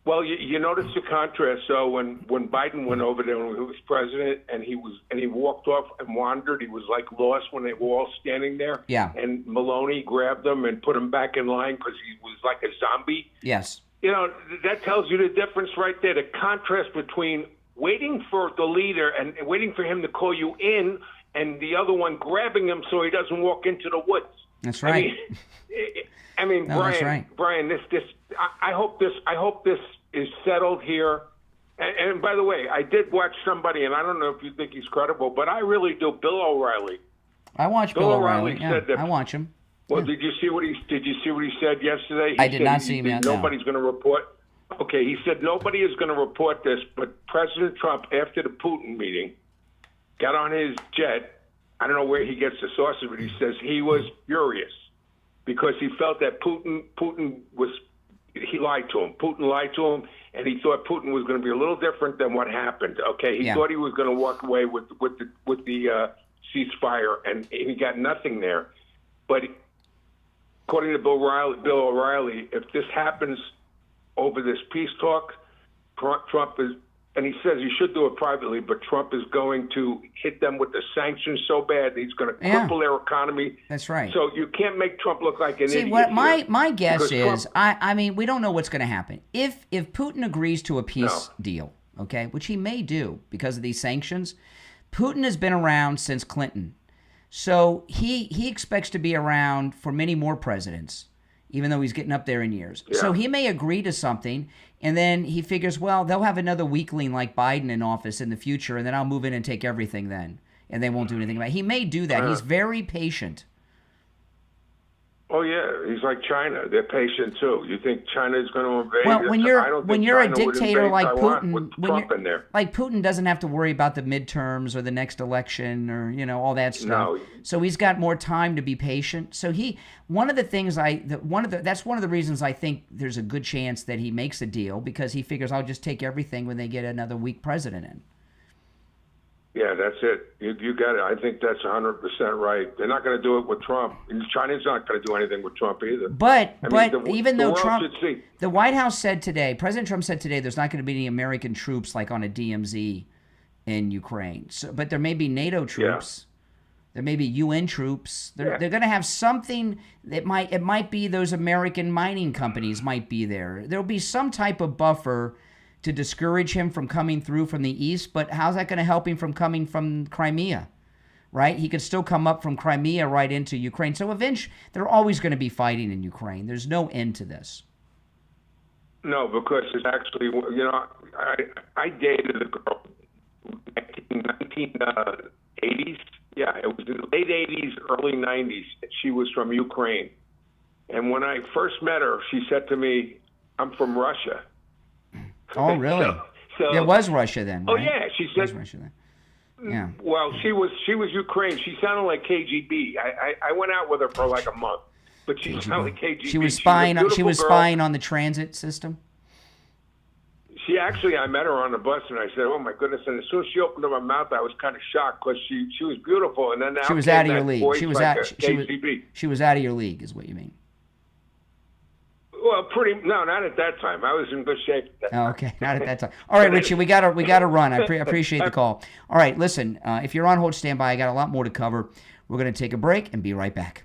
Well, you notice the contrast. So when Biden went over there when he was president, and he walked off and wandered, he was like lost when they were all standing there. Yeah. And Maloney grabbed him and put him back in line because he was like a zombie. Yes. That tells you the difference right there. The contrast between waiting for the leader and waiting for him to call you in, and the other one grabbing him so he doesn't walk into the woods. That's right. I mean, no, Brian. That's right. Brian, I hope this is settled here. And by the way, I did watch somebody, and I don't know if you think he's credible, but I really do. Bill O'Reilly. I watch Bill O'Reilly. Said that, I watch him. Well, did you see what he said yesterday? I did not see him yet. Nobody's going to report. Okay, he said nobody is going to report this, but President Trump, after the Putin meeting, got on his jet. I don't know where he gets the sources, but he says he was furious because he felt that Putin he lied to him. Putin lied to him, and he thought Putin was going to be a little different than what happened. Okay, he thought he was going to walk away with the ceasefire, and he got nothing there. But according to Bill O'Reilly, if this happens over this peace talk, Trump is, and he says he should do it privately, but Trump is going to hit them with the sanctions so bad he's going to cripple their economy. That's right. So you can't make Trump look like an idiot. See, what my guess is, I mean, we don't know what's going to happen. If Putin agrees to a peace deal, okay, which he may do because of these sanctions, Putin has been around since Clinton. So he expects to be around for many more presidents, even though he's getting up there in years. Yeah. So he may agree to something, and then he figures, well, they'll have another weakling like Biden in office in the future, and then I'll move in and take everything then, and they won't do anything about it. He may do that. He's very patient. Oh yeah, he's like China. They're patient too. You think China is going to invade? Well, when you're I don't when think you're a China would dictator invade like Taiwan Putin, with when Trump you're, in there. like Putin doesn't have to worry about the midterms or the next election or all that stuff. No. So he's got more time to be patient. So one of the reasons I think there's a good chance that he makes a deal, because he figures I'll just take everything when they get another weak president in. Yeah, that's it. You got it. I think that's 100% right. They're not going to do it with Trump. And China's not going to do anything with Trump either. But even though world Trump, should see. the White House said today, President Trump said today, there's not going to be any American troops like on a DMZ in Ukraine. So, but there may be NATO troops. Yeah. There may be UN troops. They're going to have something that might be those American mining companies might be there. There'll be some type of buffer to discourage him from coming through from the east, but how's that going to help him from coming from Crimea, right? He could still come up from Crimea right into Ukraine. So eventually, they're always going to be fighting in Ukraine. There's no end to this. No, because it's actually, I dated a girl in 1980s. Yeah, it was in the late 80s, early 90s. She was from Ukraine. And when I first met her, she said to me, I'm from Russia. Oh, really? So it was Russia then, right? Oh, yeah. She said. It was Russia then. Yeah. Well, she was Ukraine. She sounded like KGB. I went out with her for like a month, but she sounded like KGB. She was spying. She was spying on the transit system. She actually, I met her on the bus, and I said, "Oh my goodness!" And as soon as she opened up her mouth, I was kind of shocked because she was beautiful, and then she was out of your league. She was KGB. She was out of your league, is what you mean. Well, not at that time. I was in good shape at that time. Oh, okay, not at that time. All right, Richie, we got to run. I appreciate the call. All right, listen, if you're on hold, stand by. I got a lot more to cover. We're going to take a break and be right back.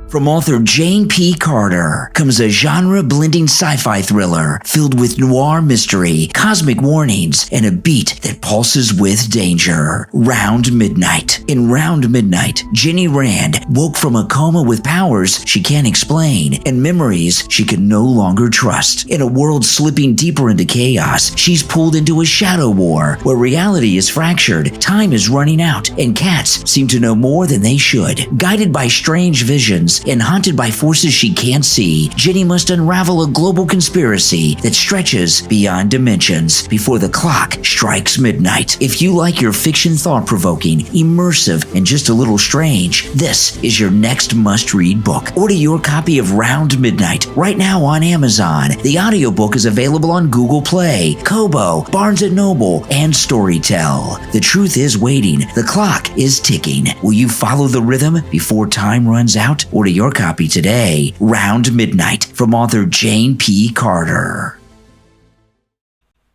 From author Jane P. Carter comes a genre-blending sci-fi thriller filled with noir mystery, cosmic warnings, and a beat that pulses with danger. Round Midnight. In Round Midnight, Jenny Rand woke from a coma with powers she can't explain and memories she can no longer trust. In a world slipping deeper into chaos, she's pulled into a shadow war where reality is fractured, time is running out, and cats seem to know more than they should. Guided by strange visions and haunted by forces she can't see, Jenny must unravel a global conspiracy that stretches beyond dimensions before the clock strikes midnight. If you like your fiction thought-provoking, immersive, and just a little strange, this is your next must-read book. Order your copy of Round Midnight right now on Amazon. The audiobook is available on Google Play, Kobo, Barnes & Noble, and Storytel. The truth is waiting. The clock is ticking. Will you follow the rhythm before time runs out? Order your copy today. Round Midnight from author Jane P. Carter.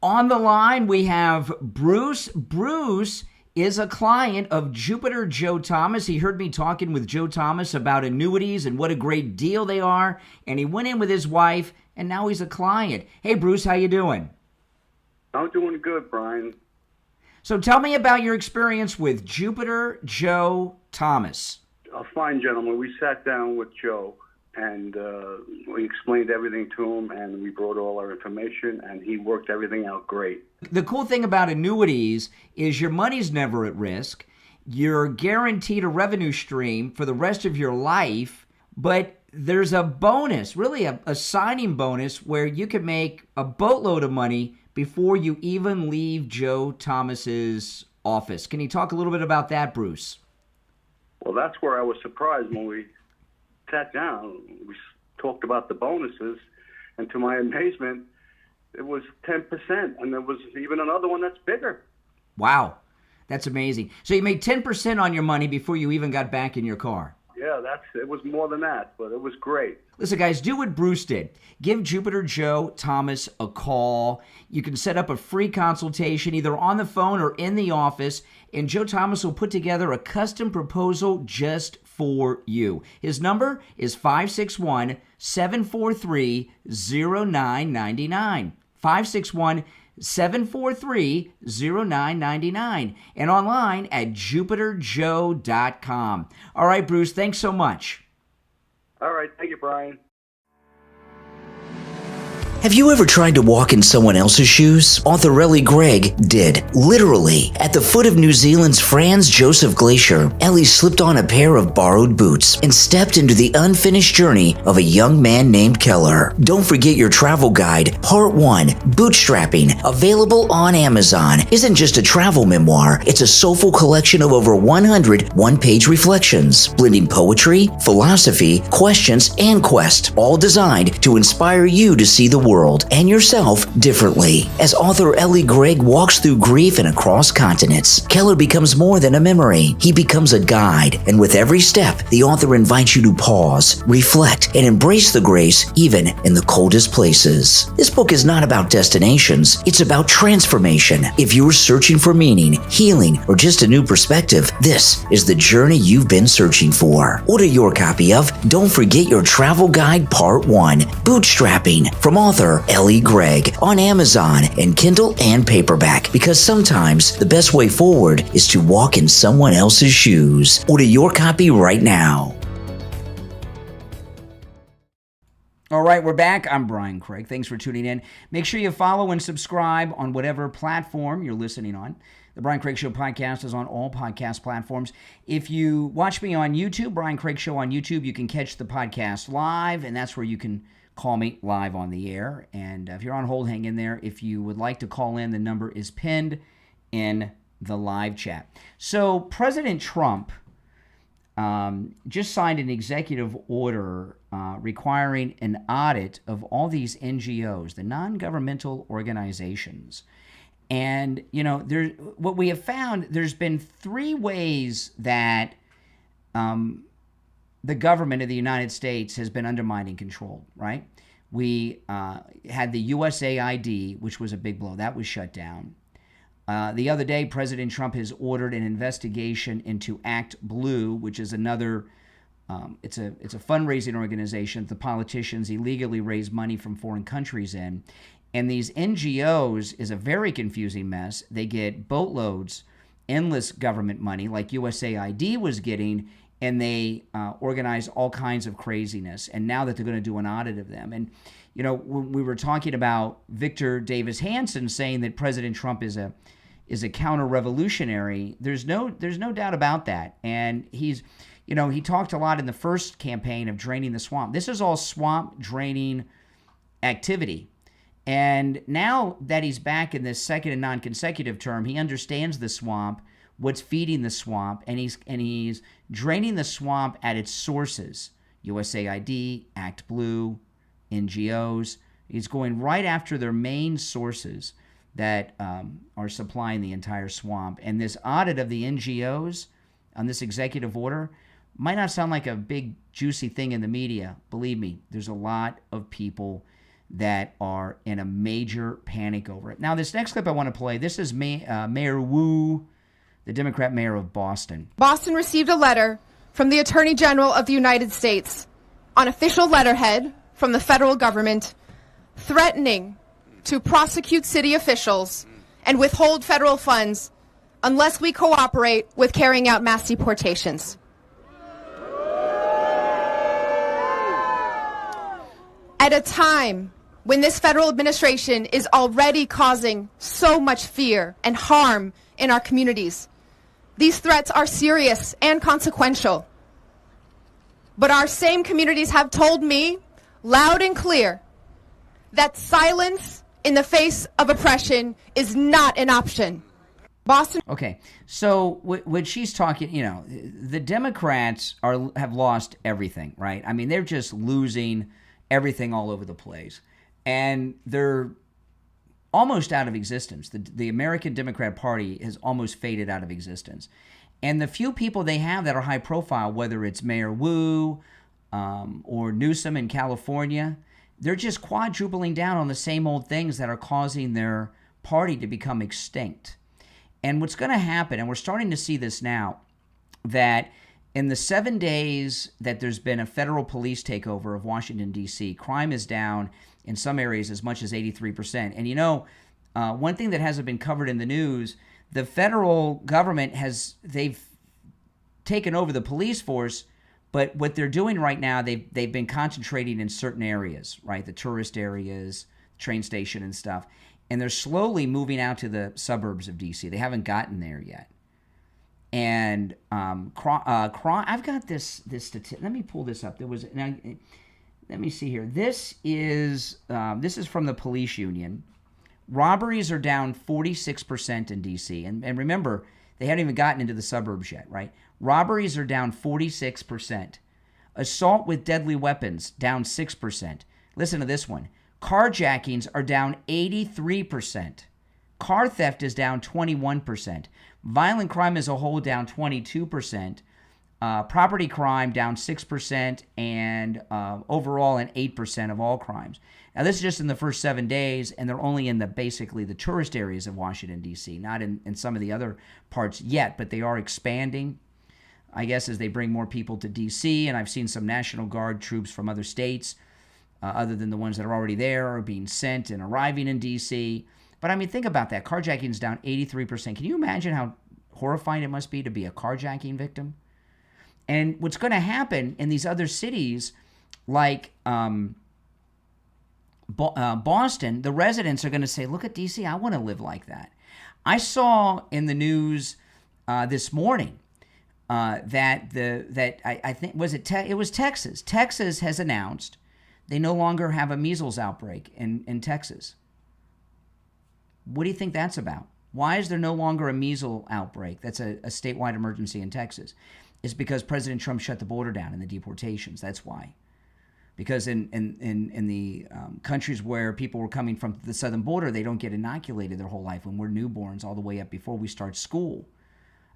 On the line, we have Bruce. Bruce is a client of Jupiter Joe Thomas. He heard me talking with Joe Thomas about annuities and what a great deal they are, and he went in with his wife, and now he's a client. Hey, Bruce, how you doing? I'm doing good, Brian. So tell me about your experience with Jupiter Joe Thomas. A fine gentleman. We sat down with Joe, and we explained everything to him, and we brought all our information, and he worked everything out great. The cool thing about annuities is your money's never at risk. You're guaranteed a revenue stream for the rest of your life, but there's a bonus, really a signing bonus, where you can make a boatload of money before you even leave Joe Thomas's office. Can you talk a little bit about that, Bruce? Well, that's where I was surprised when we sat down. We talked about the bonuses, and to my amazement, it was 10%, and there was even another one that's bigger. Wow, that's amazing. So you made 10% on your money before you even got back in your car. Yeah, it was more than that, but it was great. Listen, guys, do what Bruce did. Give Jupiter Joe Thomas a call. You can set up a free consultation either on the phone or in the office, and Joe Thomas will put together a custom proposal just for you. His number is 561-743-0999. 561-743-0999, and online at jupiterjoe.com. All right, Bruce, thanks so much. All right, thank you, Brian. Have you ever tried to walk in someone else's shoes? Author Ellie Gregg did, literally. At the foot of New Zealand's Franz Josef Glacier, Ellie slipped on a pair of borrowed boots and stepped into the unfinished journey of a young man named Keller. Don't forget your travel guide, Part 1, Bootstrapping, available on Amazon, isn't just a travel memoir. It's a soulful collection of over 100 one-page reflections, blending poetry, philosophy, questions, and quest, all designed to inspire you to see the world and yourself differently. As author Ellie Gregg walks through grief and across continents, Keller becomes more than a memory. He becomes a guide, and with every step, the author invites you to pause, reflect, and embrace the grace even in the coldest places. This book is not about destinations, it's about transformation. If you're searching for meaning, healing, or just a new perspective, this is the journey you've been searching for. Order your copy of Don't Forget Your Travel Guide Part 1, Bootstrapping, from author Ellie Gregg, on Amazon and Kindle and paperback, because sometimes the best way forward is to walk in someone else's shoes. Order your copy right now. All right, we're back. I'm Brian Craig. Thanks for tuning in. Make sure you follow and subscribe on whatever platform you're listening on. The Brian Craig Show podcast is on all podcast platforms. If you watch me on YouTube, Brian Craig Show on YouTube, you can catch the podcast live, and that's where you can call me live on the air. And if you're on hold, hang in there. If you would like to call in, the number is pinned in the live chat. So President Trump just signed an executive order requiring an audit of all these NGOs, the non-governmental organizations. And, you know, what we have found, there's been three ways that the government of the United States has been undermining control, right? We had the USAID, which was a big blow. That was shut down. The other day, President Trump has ordered an investigation into Act Blue, which is another, it's a fundraising organization. The politicians illegally raise money from foreign countries in. And these NGOs is a very confusing mess. They get boatloads, endless government money like USAID was getting, and they organize all kinds of craziness. And now that they're going to do an audit of them. And, you know, when we were talking about Victor Davis Hanson saying that President Trump is a counter-revolutionary, there's no doubt about that. And he's, you know, he talked a lot in the first campaign of draining the swamp. This is all swamp draining activity. And now that he's back in this second and non-consecutive term, he understands the swamp, what's feeding the swamp, and he's draining the swamp at its sources. USAID, Act Blue, NGOs. He's going right after their main sources that are supplying the entire swamp. And this audit of the NGOs on this executive order might not sound like a big, juicy thing in the media. Believe me, there's a lot of people that are in a major panic over it. Now, this next clip I want to play, this is Mayor Wu, the Democrat mayor of Boston. Boston received a letter from the Attorney General of the United States on official letterhead from the federal government threatening to prosecute city officials and withhold federal funds unless we cooperate with carrying out mass deportations. At a time when this federal administration is already causing so much fear and harm in our communities, these threats are serious and consequential. But our same communities have told me loud and clear that silence in the face of oppression is not an option. Boston. Okay, so when she's talking, you know, the Democrats have lost everything, right? I mean, they're just losing everything all over the place. And they're almost out of existence. The American Democrat Party has almost faded out of existence. And the few people they have that are high profile, whether it's Mayor Wu or Newsom in California, they're just quadrupling down on the same old things that are causing their party to become extinct. And what's going to happen, and we're starting to see this now, that in the 7 days that there's been a federal police takeover of Washington, D.C., crime is down in some areas as much as 83%. And you know, one thing that hasn't been covered in the news, the federal government they've taken over the police force, but what they're doing right now, they've been concentrating in certain areas, right? The tourist areas, train station and stuff. And they're slowly moving out to the suburbs of D.C. They haven't gotten there yet. And I've got this statistic. Let me pull this up. Let me see here. This is from the police union. Robberies are down 46% in D.C. And remember, they haven't even gotten into the suburbs yet, right? Robberies are down 46%. Assault with deadly weapons, down 6%. Listen to this one. Carjackings are down 83%. Car theft is down 21%. Violent crime as a whole down 22%. Property crime down 6%, and overall an 8% of all crimes. Now, this is just in the first 7 days, and they're only in basically the tourist areas of Washington, D.C., not in some of the other parts yet, but they are expanding, I guess, as they bring more people to D.C., and I've seen some National Guard troops from other states, other than the ones that are already there, are being sent and arriving in D.C. But, I mean, think about that. Carjacking is down 83%. Can you imagine how horrifying it must be to be a carjacking victim? And what's going to happen in these other cities, like Boston, the residents are going to say, look at D.C., I want to live like that. I saw in the news this morning that I think, it was Texas. Texas has announced they no longer have a measles outbreak in Texas. What do you think that's about? Why is there no longer a measles outbreak? That's a statewide emergency in Texas. It's because President Trump shut the border down and the deportations. That's why. Because in the countries where people were coming from the southern border, they don't get inoculated their whole life when we're newborns all the way up before we start school.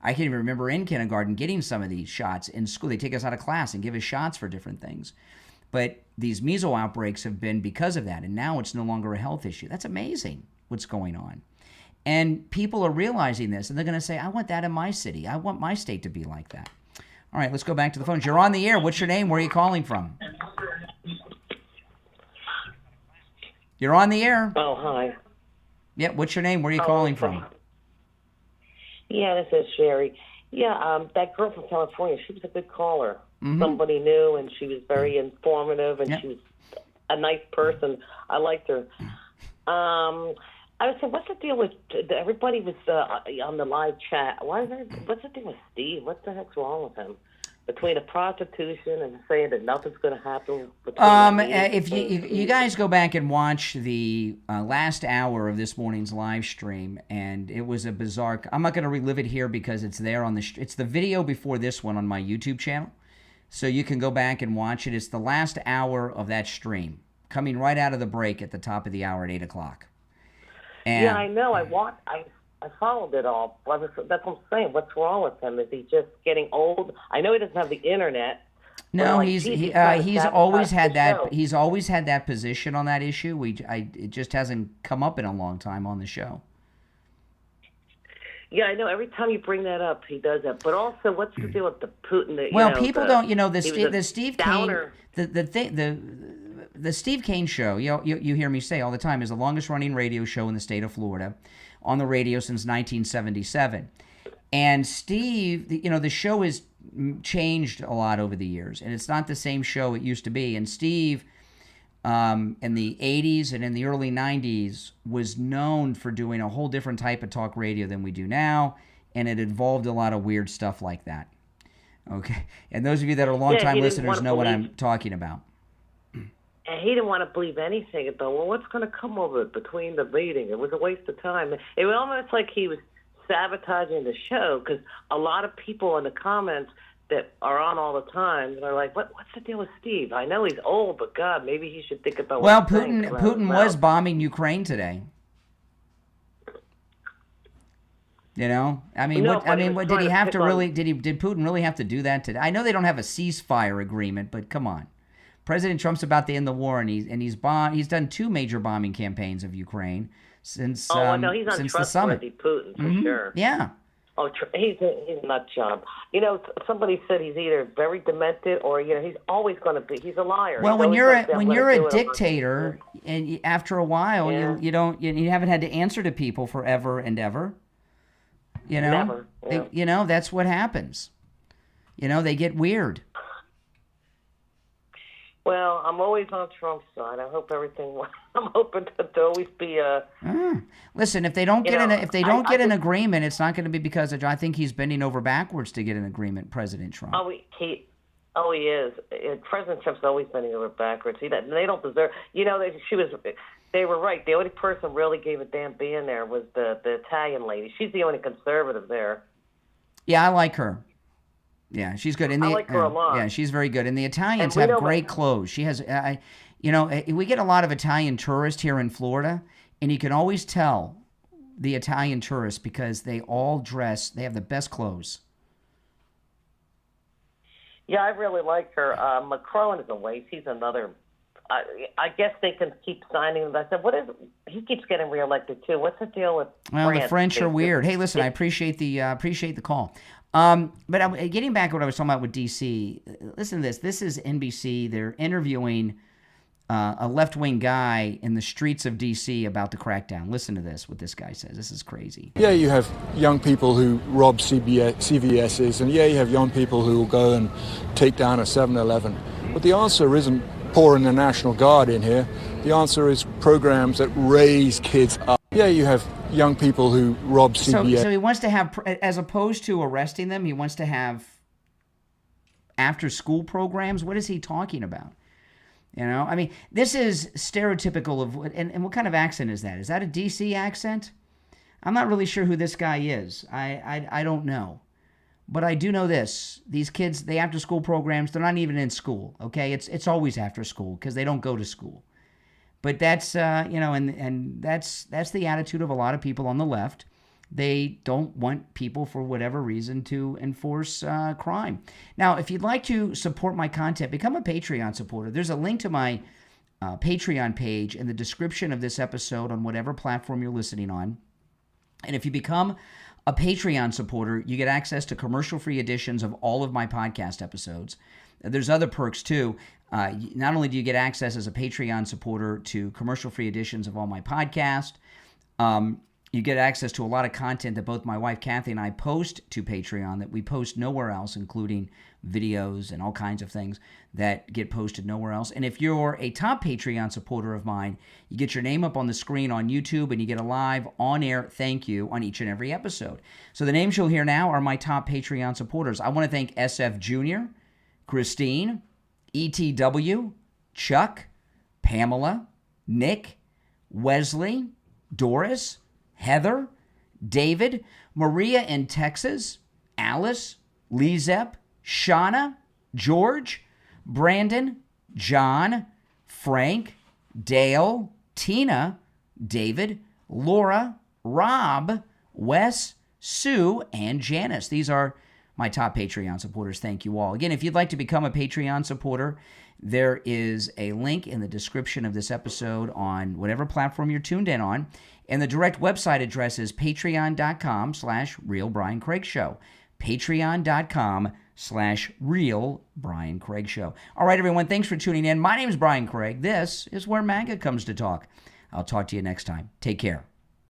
I can even remember in kindergarten getting some of these shots in school. They take us out of class and give us shots for different things. But these measles outbreaks have been because of that, and now it's no longer a health issue. That's amazing what's going on. And people are realizing this, and they're going to say, I want that in my city. I want my state to be like that. All right, let's go back to the phones. You're on the air. What's your name? Where are you calling from? You're on the air. Oh, hi. Yeah, what's your name? Where are you calling from? Yeah, this is Sherry. Yeah, that girl from California, she was a good caller. Mm-hmm. Somebody new, and she was very informative, and she was a nice person. I liked her. I was saying, what's the deal with everybody was on the live chat? What's the deal with Steve? What the heck's wrong with him? Between the prostitution and saying that nothing's going to happen. If you guys go back and watch the last hour of this morning's live stream, and it was a bizarre. I'm not going to relive it here because it's there on it's the video before this one on my YouTube channel, so you can go back and watch it. It's the last hour of that stream, coming right out of the break at the top of the hour at 8:00. And, yeah, I know. I followed it all. That's what I'm saying. What's wrong with him? Is he just getting old? I know he doesn't have the internet. No, he's always had that. Show. He's always had that position on that issue. It just hasn't come up in a long time on the show. Yeah, I know. Every time you bring that up, he does that. But also, what's the deal with the Putin? People don't. The Steve Kane. The Steve Kane Show, you hear me say all the time, is the longest running radio show in the state of Florida, on the radio since 1977. And Steve, the show has changed a lot over the years, and it's not the same show it used to be. And Steve, in the 80s and in the early 90s, was known for doing a whole different type of talk radio than we do now, and it involved a lot of weird stuff like that. Okay? And those of you that are longtime listeners know what I'm talking about. And he didn't want to believe anything about, what's going to come of it between the meeting? It was a waste of time. It was almost like he was sabotaging the show, because a lot of people in the comments that are on all the time are like, what's the deal with Steve? I know he's old, but God, maybe he should think about what Putin was bombing Ukraine today. Did he have to really? Did Putin really have to do that today? I know they don't have a ceasefire agreement, but come on. President Trump's about to end the war, and he's done 2 major bombing campaigns of Ukraine since he's since the summit. Putin for sure. Yeah. Oh, he's a nut job. Somebody said he's either very demented or he's always going to be. He's a liar. Well, when you're a dictator, and after a while you haven't had to answer to people forever and ever. Never. Yeah. That's what happens. They get weird. Well, I'm always on Trump's side. I hope everything. I'm hoping to always be a. Listen, if they don't get an agreement, it's not going to be because I think he's bending over backwards to get an agreement, President Trump. He is. President Trump's always bending over backwards. They don't deserve. They were right. The only person really gave a damn being there was the Italian lady. She's the only conservative there. Yeah, I like her. Yeah, she's good. I like her a lot. Yeah, she's very good. And the Italians have great clothes. She has, we get a lot of Italian tourists here in Florida, and you can always tell the Italian tourists because they all dress. They have the best clothes. Yeah, I really like her. Macron is a waste. He's another. I guess they can keep signing him. I said, he keeps getting reelected too. What's the deal with France? The French are weird. Hey, listen, I appreciate the call. But getting back to what I was talking about with D.C., listen to this. This is NBC. They're interviewing a left-wing guy in the streets of D.C. about the crackdown. Listen to this, what this guy says. This is crazy. Yeah, you have young people who rob CVS's, and yeah, you have young people who will go and take down a 7-Eleven. But the answer isn't pouring the National Guard in here. The answer is programs that raise kids up. Yeah, you have young people who rob CVS. So he wants to have, as opposed to arresting them, he wants to have after-school programs. What is he talking about? I mean, this is stereotypical of and what kind of accent is that? Is that a D.C. accent? I'm not really sure who this guy is. I don't know. But I do know this. These kids, the after-school programs, they're not even in school, okay? It's always after school because they don't go to school. But that's, and that's the attitude of a lot of people on the left. They don't want people, for whatever reason, to enforce crime. Now, if you'd like to support my content, become a Patreon supporter. There's a link to my Patreon page in the description of this episode on whatever platform you're listening on. And if you become a Patreon supporter, you get access to commercial-free editions of all of my podcast episodes. There's other perks, too. Not only do you get access as a Patreon supporter to commercial-free editions of all my podcasts, you get access to a lot of content that both my wife, Kathy, and I post to Patreon that we post nowhere else, including videos and all kinds of things that get posted nowhere else. And if you're a top Patreon supporter of mine, you get your name up on the screen on YouTube and you get a live on-air thank you on each and every episode. So the names you'll hear now are my top Patreon supporters. I want to thank SFjr, Christine, ETW, Chuck, Pamela, Nick, Wesley, Doris, Heather, David, Maria in Texas, Alice, LeeZep, Shawna, George, Brandon, John, Frank, Dale, Tina, David, Laura, Rob, Wes, Sue, and Janice. These are my top Patreon supporters. Thank you all. Again, if you'd like to become a Patreon supporter, there is a link in the description of this episode on whatever platform you're tuned in on. And the direct website address is patreon.com/RealBrianCraigShow. Patreon.com/RealBrianCraigShow. All right, everyone, thanks for tuning in. My name is Brian Craig. This is where MAGA comes to talk. I'll talk to you next time. Take care.